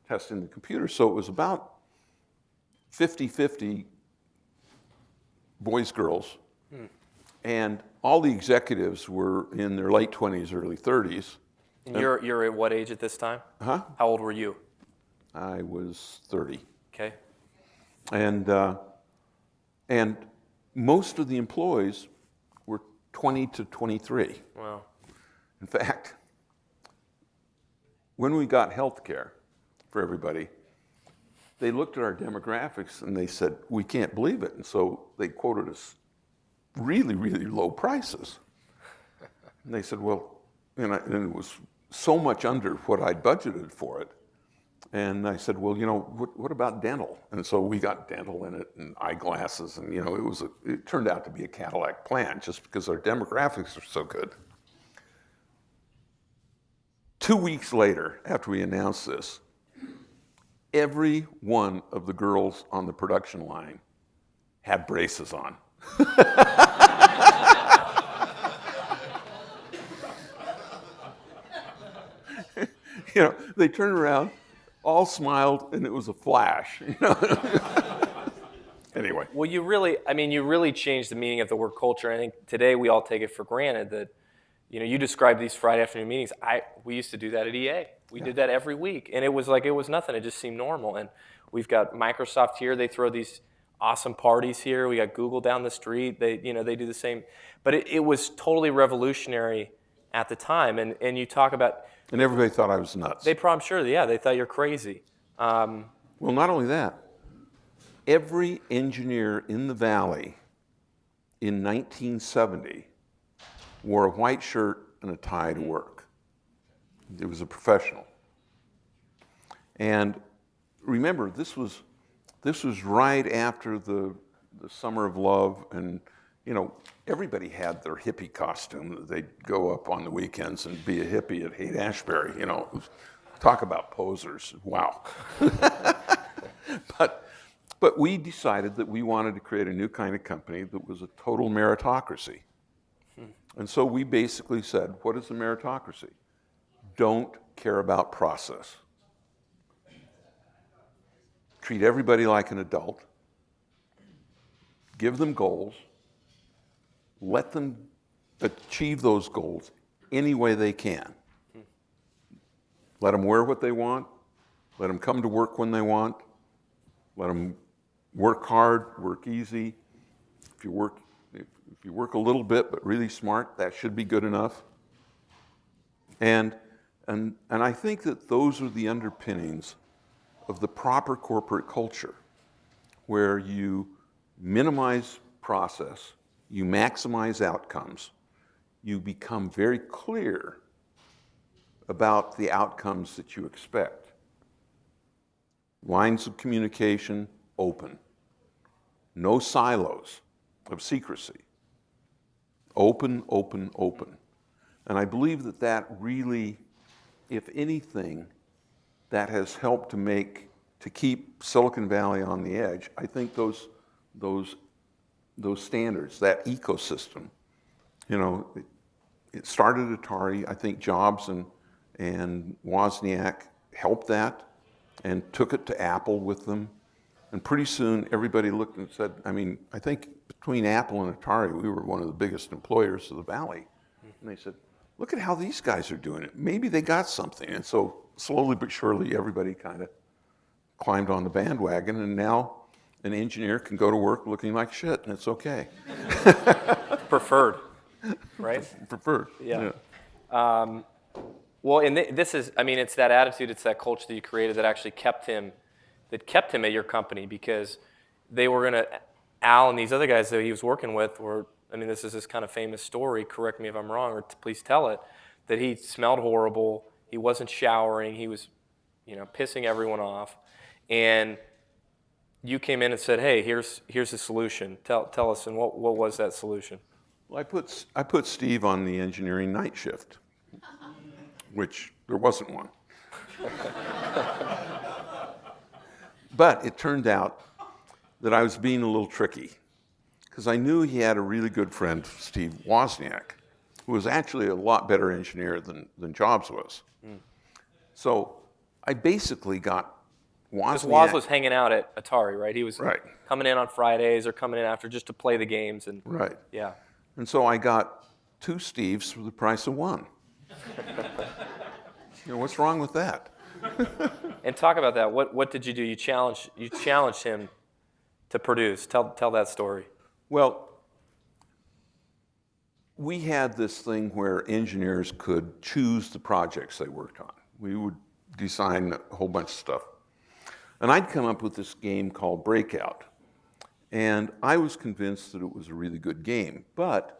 testing the computer. So it was about 50-50 boys, girls. And all the executives were in their late 20s, early 30s. And you're at what age at this time? Huh? How old were you? I was 30. Okay. And most of the employees were 20 to 23. Wow. In fact, when we got health care for everybody, they looked at our demographics and they said, we can't believe it. And so they quoted us really, really low prices. And they said, well, and it was so much under what I'd budgeted for it. And I said, well, you know, what about dental? And so we got dental in it and eyeglasses. And, you know, it turned out to be a Cadillac plan just because our demographics are so good. 2 weeks later, after we announced this, every one of the girls on the production line had braces on. You know, they turned around, all smiled, and it was a flash. You know? Anyway. Well, you really changed the meaning of the word culture. I think today we all take it for granted that, you know, you described these Friday afternoon meetings. We used to do that at EA. We did that every week, and it was like it was nothing. It just seemed normal. And we've got Microsoft here. They throw these awesome parties here. We got Google down the street. They do the same. But it was totally revolutionary at the time. And you talk about... And everybody thought I was nuts. I'm sure, yeah, they thought you're crazy. Well, not only that. Every engineer in the Valley in 1970 wore a white shirt and a tie to work. It was a professional. And remember, this was right after the Summer of Love, and you know, everybody had their hippie costume. They'd go up on the weekends and be a hippie at Haight-Ashbury. You know, talk about posers. Wow. But we decided that we wanted to create a new kind of company that was a total meritocracy. And so we basically said, what is a meritocracy? Don't care about process. Treat everybody like an adult. Give them goals. Let them achieve those goals any way they can. Let them wear what they want. Let them come to work when they want. Let them work hard, work easy. If you work a little bit but really smart, that should be good enough. And I think that those are the underpinnings of the proper corporate culture, where you minimize process, you maximize outcomes, you become very clear about the outcomes that you expect. Lines of communication open. No silos of secrecy. Open, open, open. And I believe that really, if anything, that has helped to keep Silicon Valley on the edge. I think those standards, that ecosystem, you know, it started at Atari. I think Jobs and Wozniak helped that and took it to Apple with them. And pretty soon everybody looked and said, I mean, I think between Apple and Atari, we were one of the biggest employers of the Valley. And they said, look at how these guys are doing it. Maybe they got something. And so slowly but surely, everybody kind of climbed on the bandwagon, and now an engineer can go to work looking like shit, and it's okay. Preferred. right? For first. Yeah. Well, and this is, I mean, it's that attitude, it's that culture that you created that actually kept him at your company, because they were going to, Al and these other guys that he was working with were, I mean, this is this kind of famous story, correct me if I'm wrong, or please tell it, that he smelled horrible, he wasn't showering, he was, pissing everyone off, and you came in and said, hey, here's a solution. Tell us, and what was that solution? Well, I put Steve on the engineering night shift, which there wasn't one. But it turned out that I was being a little tricky, because I knew he had a really good friend, Steve Wozniak, who was actually a lot better engineer than Jobs was. So I basically got Wozniak. Because Woz was hanging out at Atari, right? He was Right. coming in on Fridays or coming in after just to play the games. And Right. yeah. And so I got 2 Steves for the price of 1. What's wrong with that? And talk about that. What did you do? You challenged him to produce. Tell that story. Well, we had this thing where engineers could choose the projects they worked on. We would design a whole bunch of stuff. And I'd come up with this game called Breakout. And I was convinced that it was a really good game. But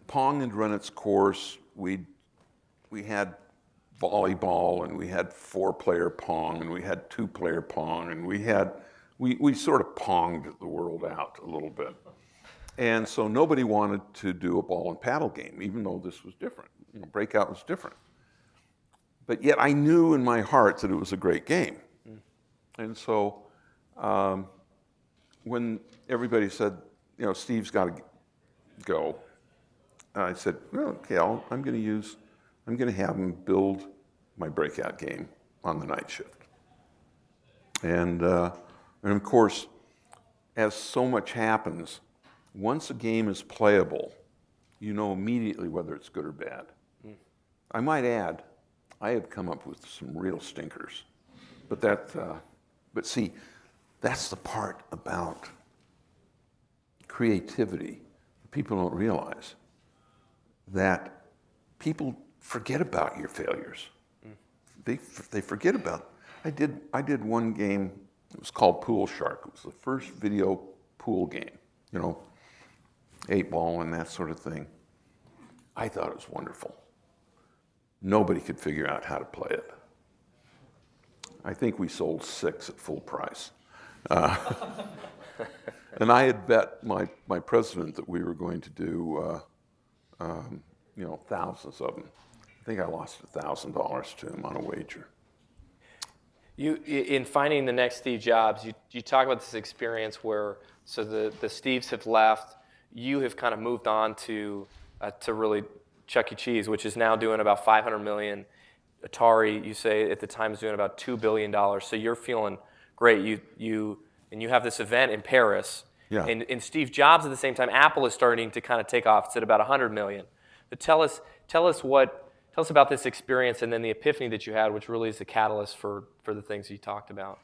Pong had run its course. We had volleyball, and we had 4-player Pong, and we had 2-player Pong, and we sort of ponged the world out a little bit. And so nobody wanted to do a ball and paddle game, even though this was different. Breakout was different. But yet I knew in my heart that it was a great game. And so when everybody said, Steve's got to go, I said, well, okay, I'm going to have him build my Breakout game on the night shift. And of course, as so much happens, once a game is playable, you know immediately whether it's good or bad. I might add, I have come up with some real stinkers. But see, that's the part about creativity that people don't realize, that people forget about your failures. They forget about it. I did one game, it was called Pool Shark. It was the first video pool game, 8-ball and that sort of thing. I thought it was wonderful. Nobody could figure out how to play it. I think we sold 6 at full price. And I had bet my president that we were going to do thousands of them. I think I lost $1,000 to him on a wager. You, in finding the next Steve Jobs, you talk about this experience where, so the Steves have left, you have kind of moved on to really Chuck E. Cheese, which is now doing about $500 million. Atari, you say at the time is doing about $2 billion. So you're feeling great. You have this event in Paris. Yeah. And Steve Jobs at the same time, Apple is starting to kind of take off. It's at about $100 million. But tell us about this experience and then the epiphany that you had, which really is the catalyst for the things you talked about.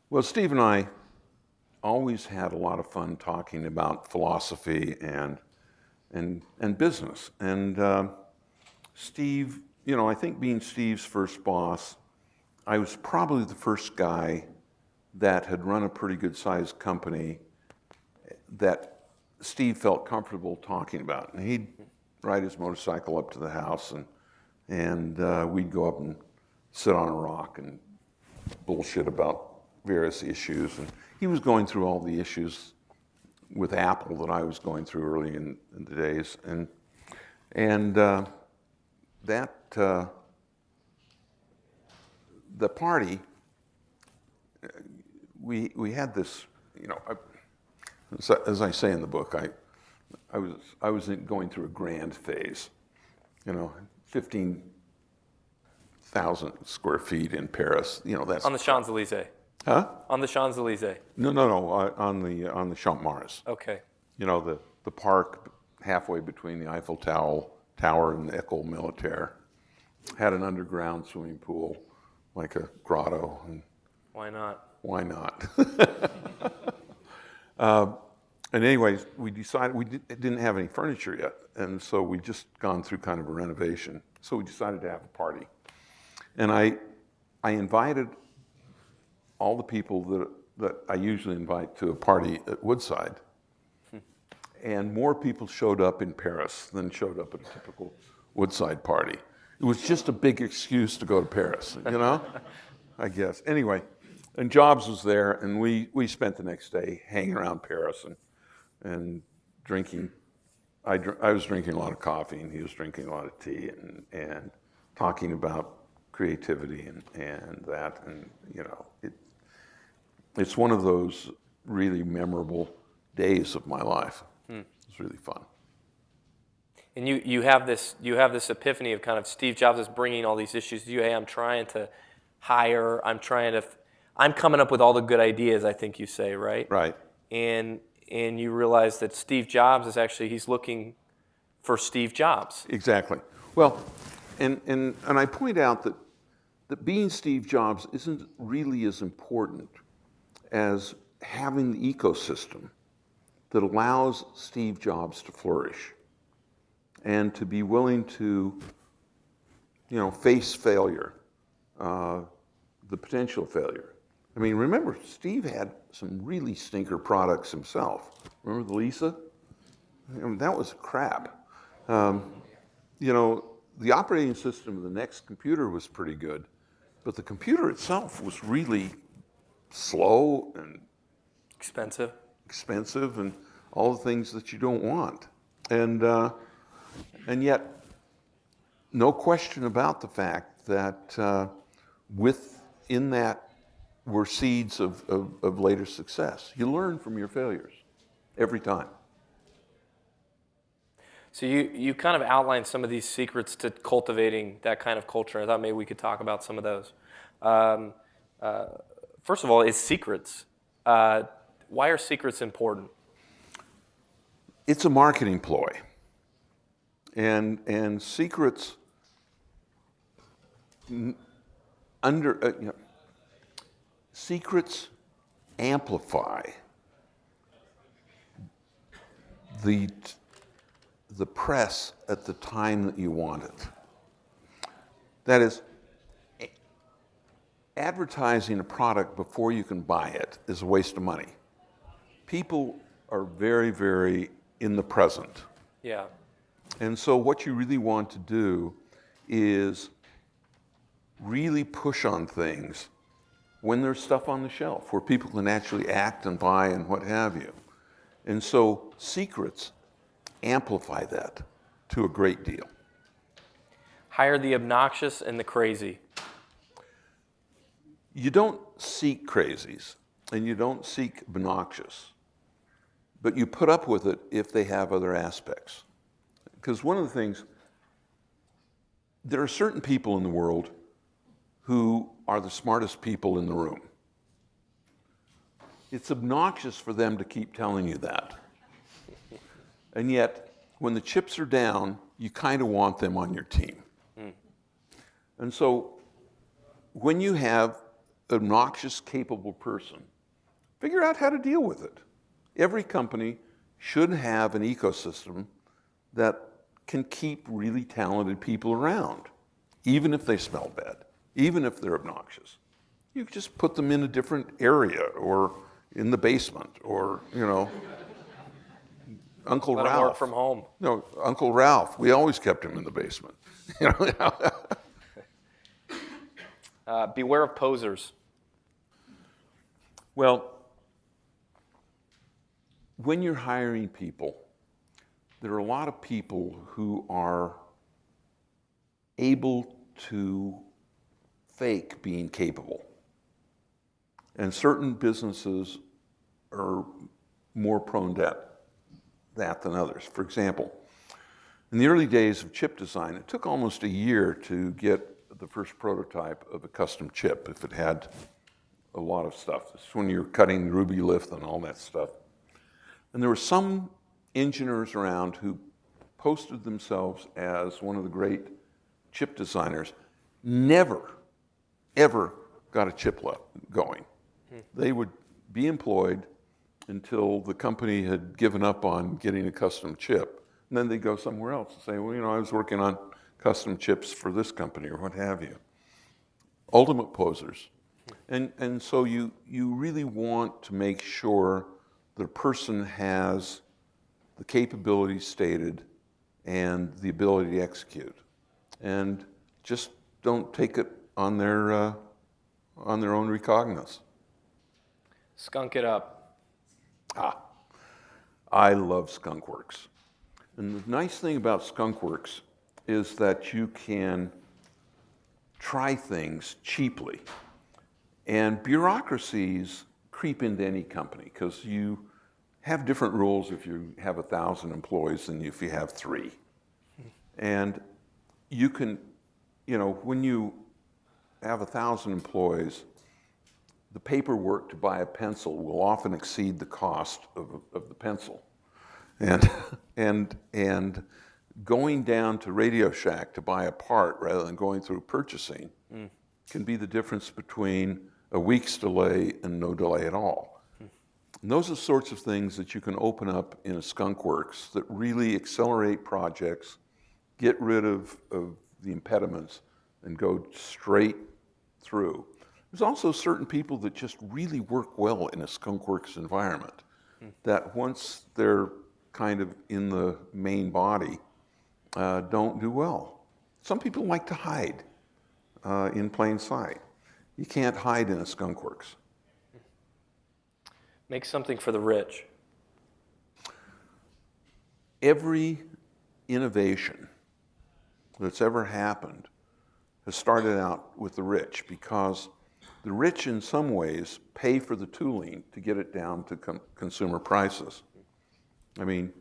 Well, Steve and I always had a lot of fun talking about philosophy and business. And Steve, I think being Steve's first boss, I was probably the first guy that had run a pretty good-sized company that Steve felt comfortable talking about. And he'd ride his motorcycle up to the house, and we'd go up and sit on a rock and bullshit about various issues. And he was going through all the issues with Apple that I was going through early in the days. And the party, we had this, as I say in the book, I was going through a grand phase, 15,000 square feet in Paris, that's On the Champs-Élysées. Huh? On the Champs-Élysées. No, on the Champ Mars. Okay. The park halfway between the Eiffel Tower and the École Militaire had an underground swimming pool, like a grotto. And why not? why not? And anyways, we decided didn't have any furniture yet, and so we just gone through kind of a renovation. So we decided to have a party, and I invited all the people that I usually invite to a party at Woodside, and more people showed up in Paris than showed up at a typical Woodside party. It was just a big excuse to go to Paris, you know, I guess. Anyway, and Jobs was there, and we spent the next day hanging around Paris and drinking. I was drinking a lot of coffee, and he was drinking a lot of tea, and talking about creativity and that, and you know, it's one of those really memorable days of my life. It's really fun. And you have this epiphany of kind of Steve Jobs is bringing all these issues to you. Hey, I'm trying to hire. I'm coming up with all the good ideas. I think you say, right? Right. And you realize that Steve Jobs is actually he's looking for Steve Jobs. Exactly. Well, and I point out that being Steve Jobs isn't really as important as having the ecosystem that allows Steve Jobs to flourish and to be willing to, you know, face failure, the potential failure. I mean, remember, Steve had some really stinker products himself. Remember the Lisa? I mean, that was crap. You know, the operating system of the next computer was pretty good, but the computer itself was really slow and expensive and all the things that you don't want. And yet, no question about the fact that within that were seeds of later success. You learn from your failures every time. So you kind of outlined some of these secrets to cultivating that kind of culture. I thought maybe we could talk about some of those. First of all, is secrets. Why are secrets important? It's a marketing ploy. And secrets secrets amplify the press at the time that you want it. That is, advertising a product before you can buy it is a waste of money. People are very, very in the present. Yeah. And so what you really want to do is really push on things when there's stuff on the shelf where people can actually act and buy and what have you. And so secrets amplify that to a great deal. Hire the obnoxious and the crazy. You don't seek crazies and you don't seek obnoxious, but you put up with it if they have other aspects. Because one of the things, there are certain people in the world who are the smartest people in the room. It's obnoxious for them to keep telling you that. And yet, when the chips are down, you kind of want them on your team. And so, when you have an obnoxious, capable person, figure out how to deal with it. Every company should have an ecosystem that can keep really talented people around, even if they smell bad, even if they're obnoxious. You just put them in a different area or in the basement or, you know, Uncle Let Ralph. him work from home. No, Uncle Ralph, we always kept him in the basement. You know? Beware of posers. Well, when you're hiring people, there are a lot of people who are able to fake being capable. And certain businesses are more prone to that than others. For example, in the early days of chip design, it took almost a year to get the first prototype of a custom chip if it had a lot of stuff. This is when you're cutting ruby lift and all that stuff. And there were some engineers around who posted themselves as one of the great chip designers, never, ever got a chip going. They would be employed until the company had given up on getting a custom chip. And then they go somewhere else and say, well, I was working on custom chips for this company or what have you. Ultimate posers. And so you really want to make sure the person has the capabilities stated and the ability to execute. And just don't take it on their own recognizance. Skunk it up. I love Skunkworks. And the nice thing about Skunkworks is that you can try things cheaply. And bureaucracies creep into any company because you have different rules if you have 1,000 employees than if you have 3. And you can, when you have 1,000 employees, the paperwork to buy a pencil will often exceed the cost of the pencil. And going down to Radio Shack to buy a part rather than going through purchasing can be the difference between a week's delay and no delay at all. And those are the sorts of things that you can open up in a Skunkworks that really accelerate projects, get rid of the impediments, and go straight through. There's also certain people that just really work well in a Skunkworks environment, that once they're kind of in the main body, don't do well. Some people like to hide in plain sight. You can't hide in a Skunkworks. Make something for the rich. Every innovation that's ever happened has started out with the rich, because the rich in some ways pay for the tooling to get it down to consumer prices. I mean,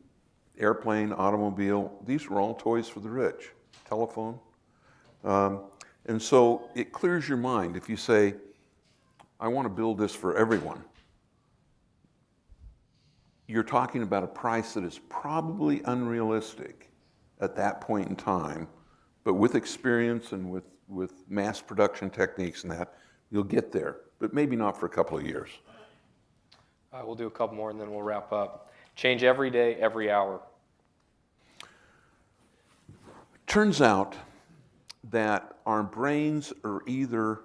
airplane, automobile, these were all toys for the rich. Telephone. And so it clears your mind if you say, I want to build this for everyone. You're talking about a price that is probably unrealistic at that point in time, but with experience and with mass production techniques and that, you'll get there, but maybe not for a couple of years. We'll do a couple more and then we'll wrap up. Change every day, every hour. Turns out that our brains are either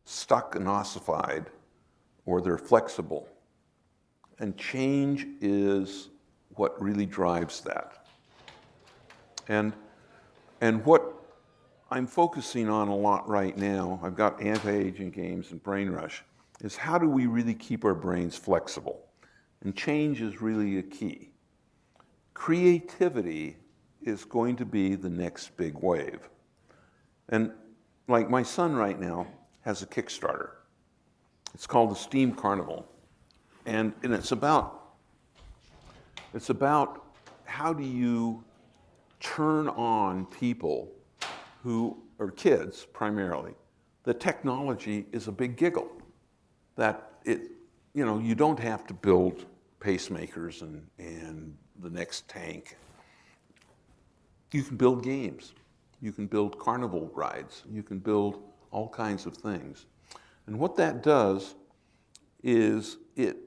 stuck and ossified or they're flexible. And change is what really drives that. And what I'm focusing on a lot right now, I've got anti-aging games and Brainrush, is how do we really keep our brains flexible? And change is really a key. Creativity is going to be the next big wave. And like my son right now has a Kickstarter. It's called the Steam Carnival. And it's about how do you turn on people who are kids primarily. The technology is a big giggle. That you don't have to build pacemakers and the next tank. You can build games. You can build carnival rides. You can build all kinds of things. And what that does is it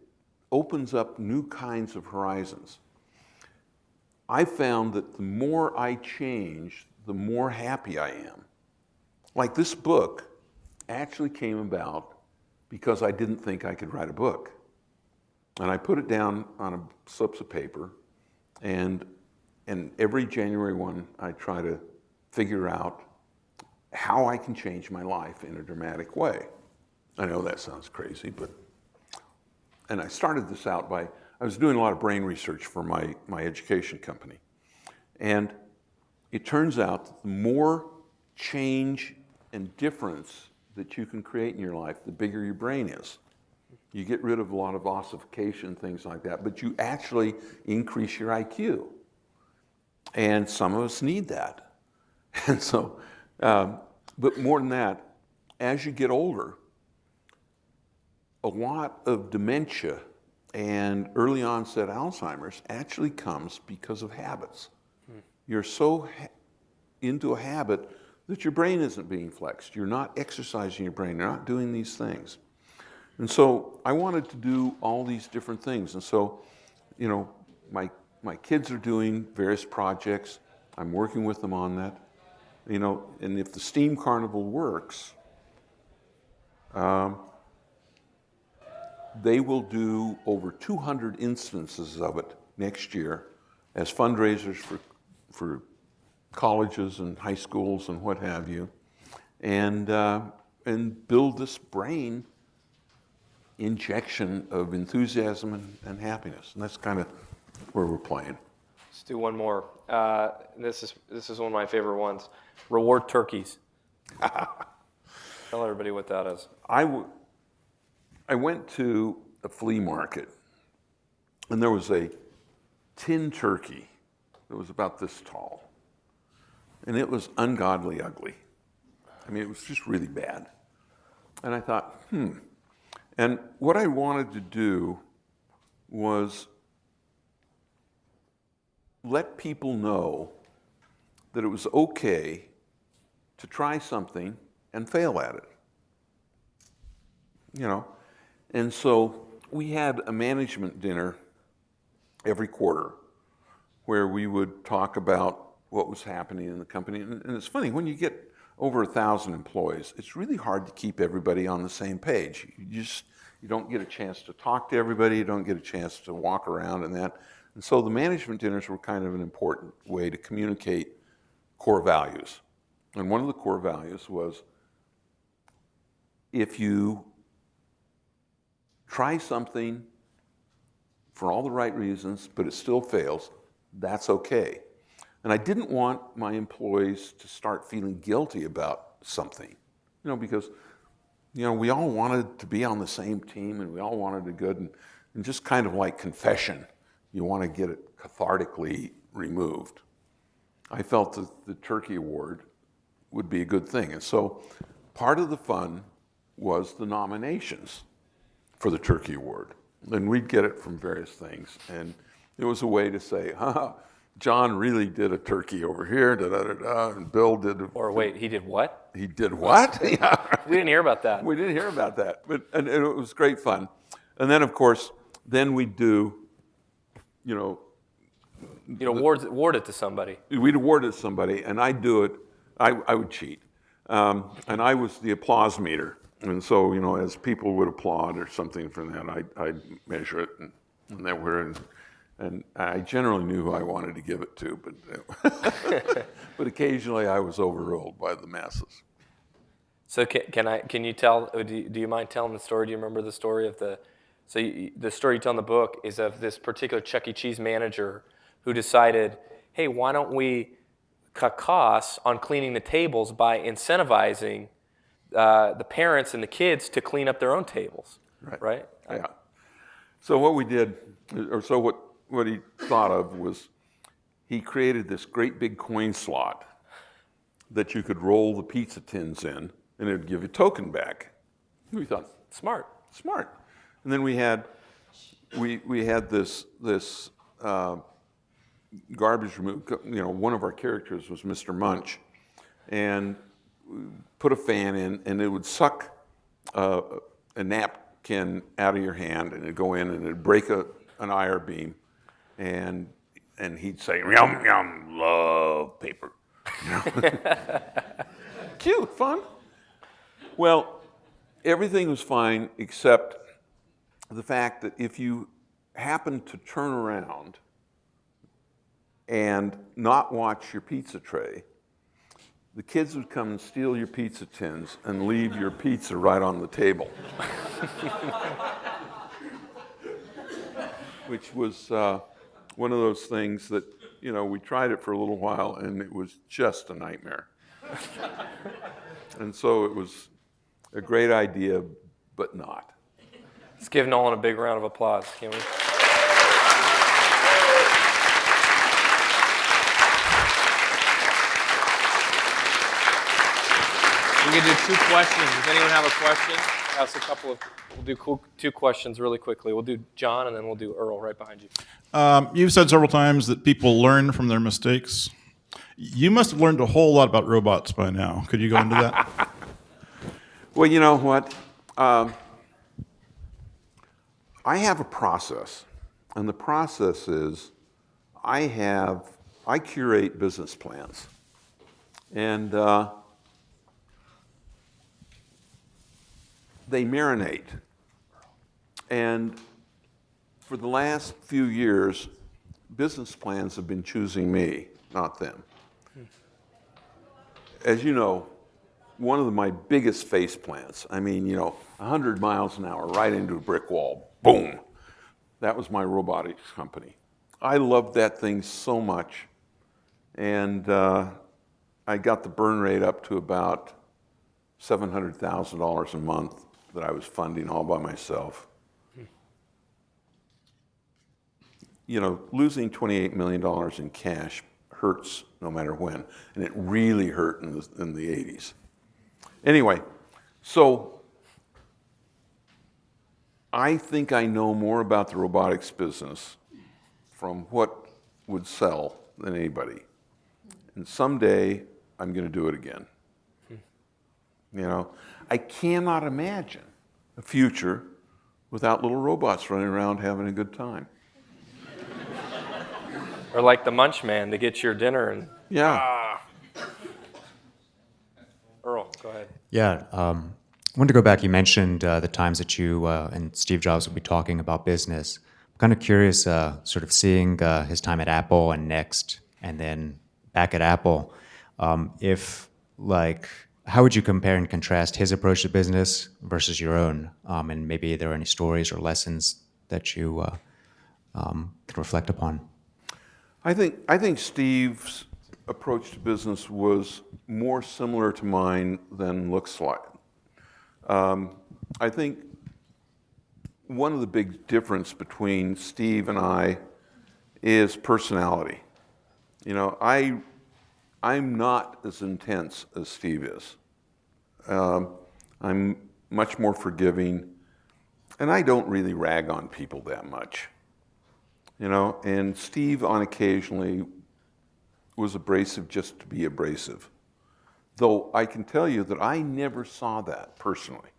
opens up new kinds of horizons. I found that the more I change, the more happy I am. Like this book actually came about because I didn't think I could write a book. And I put it down on slips of paper, and every January 1, I try to figure out how I can change my life in a dramatic way. I know that sounds crazy, and I started this out I was doing a lot of brain research for my education company. And it turns out that the more change and difference that you can create in your life, the bigger your brain is. You get rid of a lot of ossification, things like that, but you actually increase your IQ. And some of us need that. And so, but more than that, as you get older, a lot of dementia and early onset Alzheimer's actually comes because of habits. You're so into a habit that your brain isn't being flexed. You're not exercising your brain. You're not doing these things. And so I wanted to do all these different things. And so, my kids are doing various projects. I'm working with them on that. And if the Steam Carnival works, they will do over 200 instances of it next year as fundraisers for colleges and high schools and what have you, and build this brain injection of enthusiasm and happiness. And that's kind of where we're playing. Let's do one more. This is one of my favorite ones. Reward turkeys. Tell everybody what that is. I went to a flea market, and there was a tin turkey that was about this tall, and it was ungodly ugly. I mean, it was just really bad. And I thought, And what I wanted to do was let people know that it was okay to try something and fail at it. And so we had a management dinner every quarter where we would talk about what was happening in the company. And it's funny, when you get over 1,000 employees, it's really hard to keep everybody on the same page. You don't get a chance to talk to everybody, you don't get a chance to walk around and that. And so the management dinners were kind of an important way to communicate core values. And one of the core values was, if you try something for all the right reasons, but it still fails, that's okay. And I didn't want my employees to start feeling guilty about something, because, we all wanted to be on the same team and we all wanted it good, and just kind of like confession, you want to get it cathartically removed. I felt that the Turkey Award would be a good thing. And so part of the fun was the nominations for the Turkey Award. And we'd get it from various things. And it was a way to say, John really did a turkey over here, and Bill did. Or wait, he did what? He did what? Yeah. We didn't hear about that. We didn't hear about that. And it was great fun. And then, of course, we'd do, award it to somebody. We'd award it to somebody, and I'd do it. I would cheat. And I was the applause meter. And so, as people would applaud or something from that, I'd measure it, and that and I generally knew who I wanted to give it to, but occasionally I was overruled by the masses. So can you tell? Do you mind telling the story? Do you remember the story of the story you tell in the book is of this particular Chuck E. Cheese manager who decided, hey, why don't we cut costs on cleaning the tables by incentivizing the parents and the kids to clean up their own tables, right? Yeah. So what we did, what he thought of was, he created this great big coin slot that you could roll the pizza tins in, and it would give you a token back. We thought, smart. And then we had this garbage removal. One of our characters was Mr. Munch, and put a fan in, and it would suck a napkin out of your hand, and it'd go in, and it'd break an IR beam, and he'd say, "Yum yum, love paper." Cute, fun. Well, everything was fine except the fact that if you happened to turn around and not watch your pizza tray, the kids would come and steal your pizza tins and leave your pizza right on the table. Which was one of those things that, we tried it for a little while and it was just a nightmare. And so it was a great idea, but not. Let's give Nolan a big round of applause, can we? We can do 2 questions. Does anyone have a question? Ask a couple of. We'll do 2 questions really quickly. We'll do John, and then we'll do Earl right behind you. You've said several times that people learn from their mistakes. You must have learned a whole lot about robots by now. Could you go into that? Well, you know what? I have a process, and the process is I curate business plans, and they marinate. And for the last few years, business plans have been choosing me, not them. As you know, one of my biggest face plants, 100 miles an hour right into a brick wall, boom. That was my robotics company. I loved that thing so much, and I got the burn rate up to about $700,000 a month that I was funding all by myself. Losing $28 million in cash hurts no matter when, and it really hurt in the 80s. Anyway, so I think I know more about the robotics business from what would sell than anybody. And someday I'm going to do it again. I cannot imagine a future without little robots running around having a good time. Or like the Munch Man to get your dinner and Yeah. Earl, go ahead. Yeah, I wanted to go back. You mentioned the times that you and Steve Jobs would be talking about business. I'm kind of curious, sort of seeing his time at Apple and Next, and then back at Apple. How would you compare and contrast his approach to business versus your own? And maybe there are any stories or lessons that you can reflect upon. I think Steve's approach to business was more similar to mine than looks like. I think one of the big difference between Steve and I is personality. I'm not as intense as Steve is. I'm much more forgiving, and I don't really rag on people that much. And Steve on occasionally was abrasive just to be abrasive. Though I can tell you that I never saw that personally.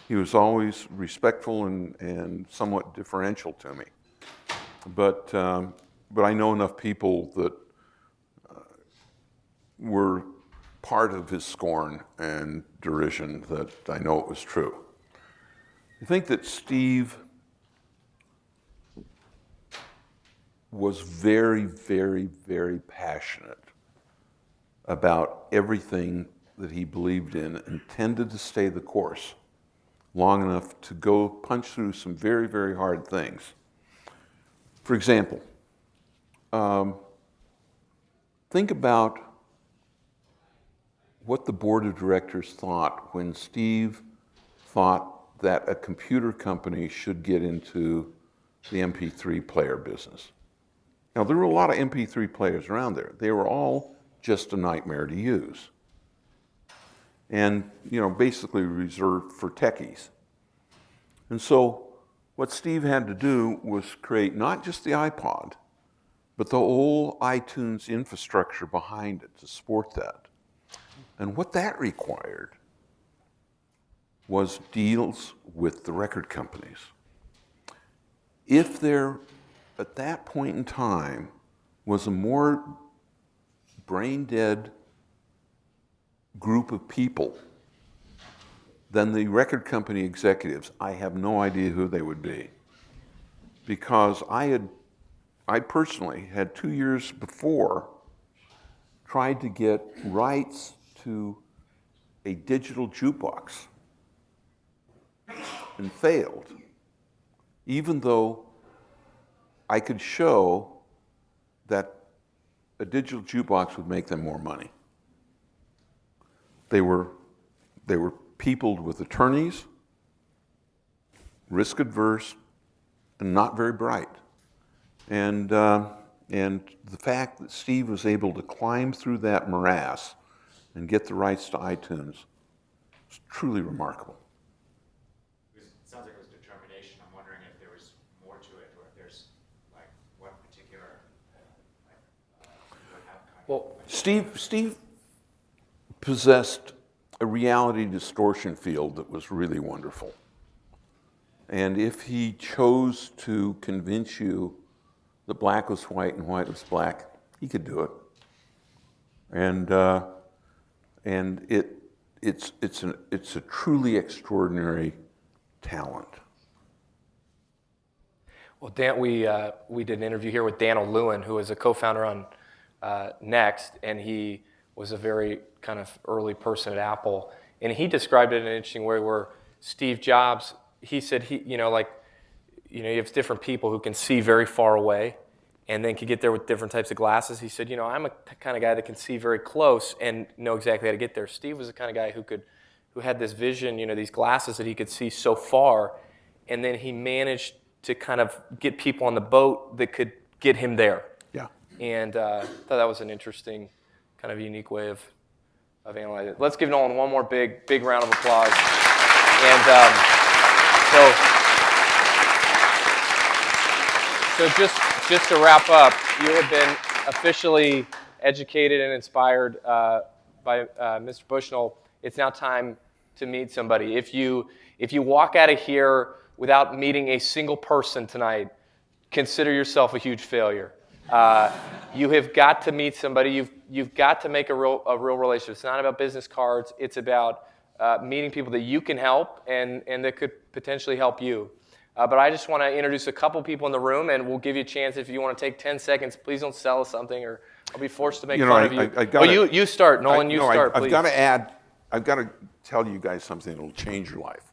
He was always respectful and somewhat differential to me. But I know enough people that were part of his scorn and derision that I know it was true. I think that Steve was very, very, very passionate about everything that he believed in and tended to stay the course long enough to go punch through some very, very hard things. For example, think about what the board of directors thought when Steve thought that a computer company should get into the MP3 player business. Now, there were a lot of MP3 players around there. They were all just a nightmare to use. And, basically reserved for techies. And so what Steve had to do was create not just the iPod, but the whole iTunes infrastructure behind it to support that. And what that required was deals with the record companies. If there, at that point in time, was a more brain-dead group of people than the record company executives, I have no idea who they would be. Because I personally had 2 years before tried to get rights to a digital jukebox and failed, even though I could show that a digital jukebox would make them more money. They were peopled with attorneys, risk adverse, and not very bright. And the fact that Steve was able to climb through that morass and get the rights to iTunes is truly remarkable. It sounds like it was determination. I'm wondering if there was more to it, or if there's what particular Well, Steve possessed a reality distortion field that was really wonderful. And if he chose to convince you that black was white and white was black, he could do it. And it's a truly extraordinary talent. Well, Dan, we did an interview here with Dan O'Lewin, who is a co-founder on Next, and he was a very kind of early person at Apple. And he described it in an interesting way where Steve Jobs, he said, you have different people who can see very far away and then can get there with different types of glasses. He said, I'm a kind of guy that can see very close and know exactly how to get there. Steve was the kind of guy who had this vision, these glasses that he could see so far, and then he managed to kind of get people on the boat that could get him there. Yeah. And thought that was an interesting, kind of unique way of analyzing it. Let's give Nolan one more big round of applause. And so just to wrap up, you have been officially educated and inspired by Mr. Bushnell. It's now time to meet somebody. If you walk out of here without meeting a single person tonight, consider yourself a huge failure. You have got to meet somebody. You've got to make a real relationship. It's not about business cards. It's about meeting people that you can help and that could potentially help you. But I just want to introduce a couple people in the room, and we'll give you a chance if you want to take 10 seconds. Please don't sell us something, or I'll be forced to make fun of you. You start, Nolan. Please. I've got to add. I've got to tell you guys something that will change your life.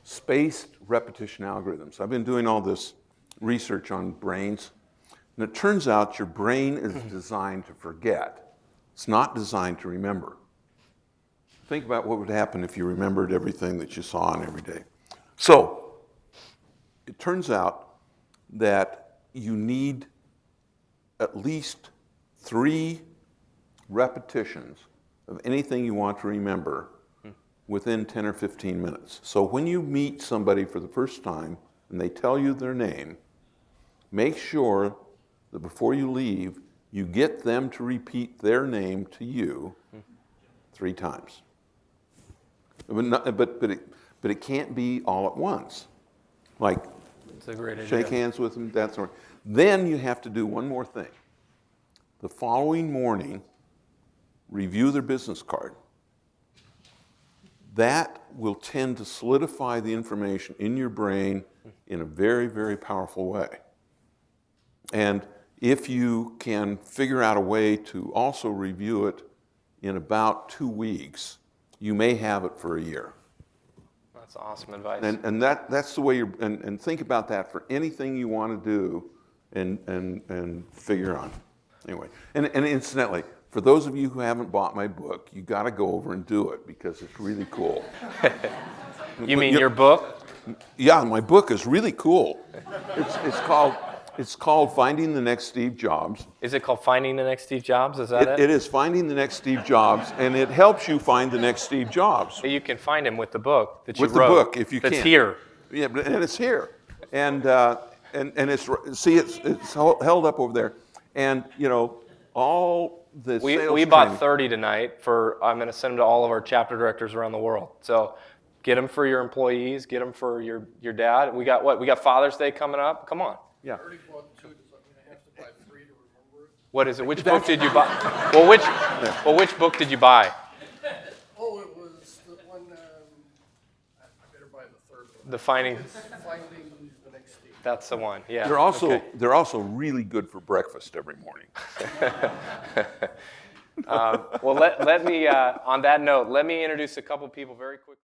Spaced repetition algorithms. I've been doing all this research on brains, and it turns out your brain is designed to forget. It's not designed to remember. Think about what would happen if you remembered everything that you saw on every day. So, it turns out that you need at least 3 repetitions of anything you want to remember within 10 or 15 minutes. So when you meet somebody for the first time and they tell you their name, make sure that before you leave, you get them to repeat their name to you 3 times. But it can't be all at once. Like, that's a great idea. Shake hands with them, that sort of. Then you have to do one more thing. The following morning, review their business card. That will tend to solidify the information in your brain in a very, very powerful way. And if you can figure out a way to also review it in about 2 weeks, you may have it for a year. That's awesome advice. And that's the way you're, and think about that for anything you want to do and figure on. Anyway, and incidentally, for those of you who haven't bought my book, you got to go over and do it because it's really cool. You mean your book? Yeah, my book is really cool. It's called Finding the Next Steve Jobs. Is it called Finding the Next Steve Jobs? Is that it? It is Finding the Next Steve Jobs, and it helps you find the next Steve Jobs. You can find him with the book that you wrote. With the book, if you can. That's here. Yeah, and it's here, and it's held up over there, and all the sales we bought training. 30 tonight I'm going to send them to all of our chapter directors around the world. So get them for your employees, get them for your dad. We got Father's Day coming up. Come on. Yeah. I already bought 2. Does that mean I have to buy 3 to remember it? What is it? Which book did you buy? Which book did you buy? Oh, it was the one, I better buy the 3rd one. The Finding the Next Steve. That's the one. Yeah. They're also really good for breakfast every morning. Well, let me on that note, let me introduce a couple people very quickly.